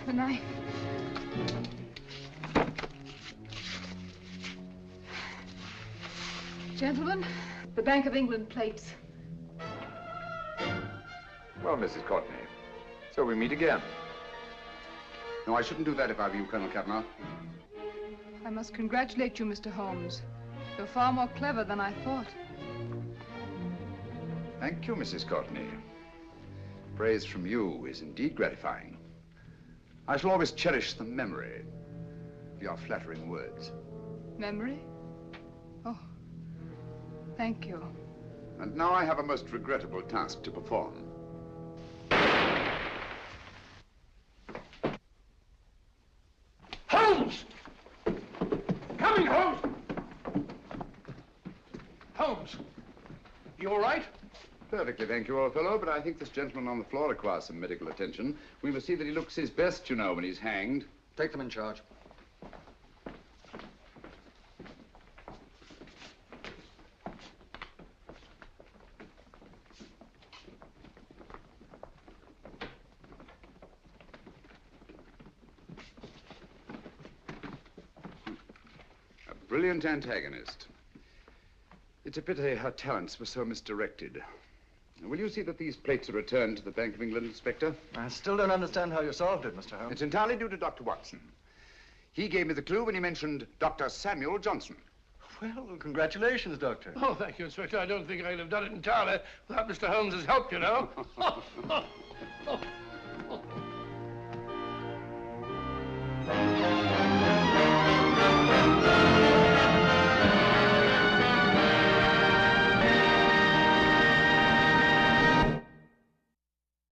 The knife. Gentlemen, the Bank of England plates. Well, Mrs. Courtney, so we meet again. No, I shouldn't do that if I were you, Colonel Cavanaugh. I must congratulate you, Mr. Holmes. You're far more clever than I thought. Thank you, Mrs. Courtney. Praise from you is indeed gratifying. I shall always cherish the memory of your flattering words. Memory? Oh, thank you. And now I have a most regrettable task to perform. Holmes! Coming, Holmes! Holmes, you all right? Perfectly, thank you, old fellow, but I think this gentleman on the floor requires some medical attention. We must see that he looks his best, you know, when he's hanged. Take them in charge. A brilliant antagonist. It's a pity her talents were so misdirected. Will you see that these plates are returned to the Bank of England, Inspector? I still don't understand how you solved it, Mr. Holmes. It's entirely due to Dr. Watson. He gave me the clue when he mentioned Dr. Samuel Johnson. Well, congratulations, Doctor. Oh, thank you, Inspector. I don't think I'd have done it entirely without Mr. Holmes's help, you know.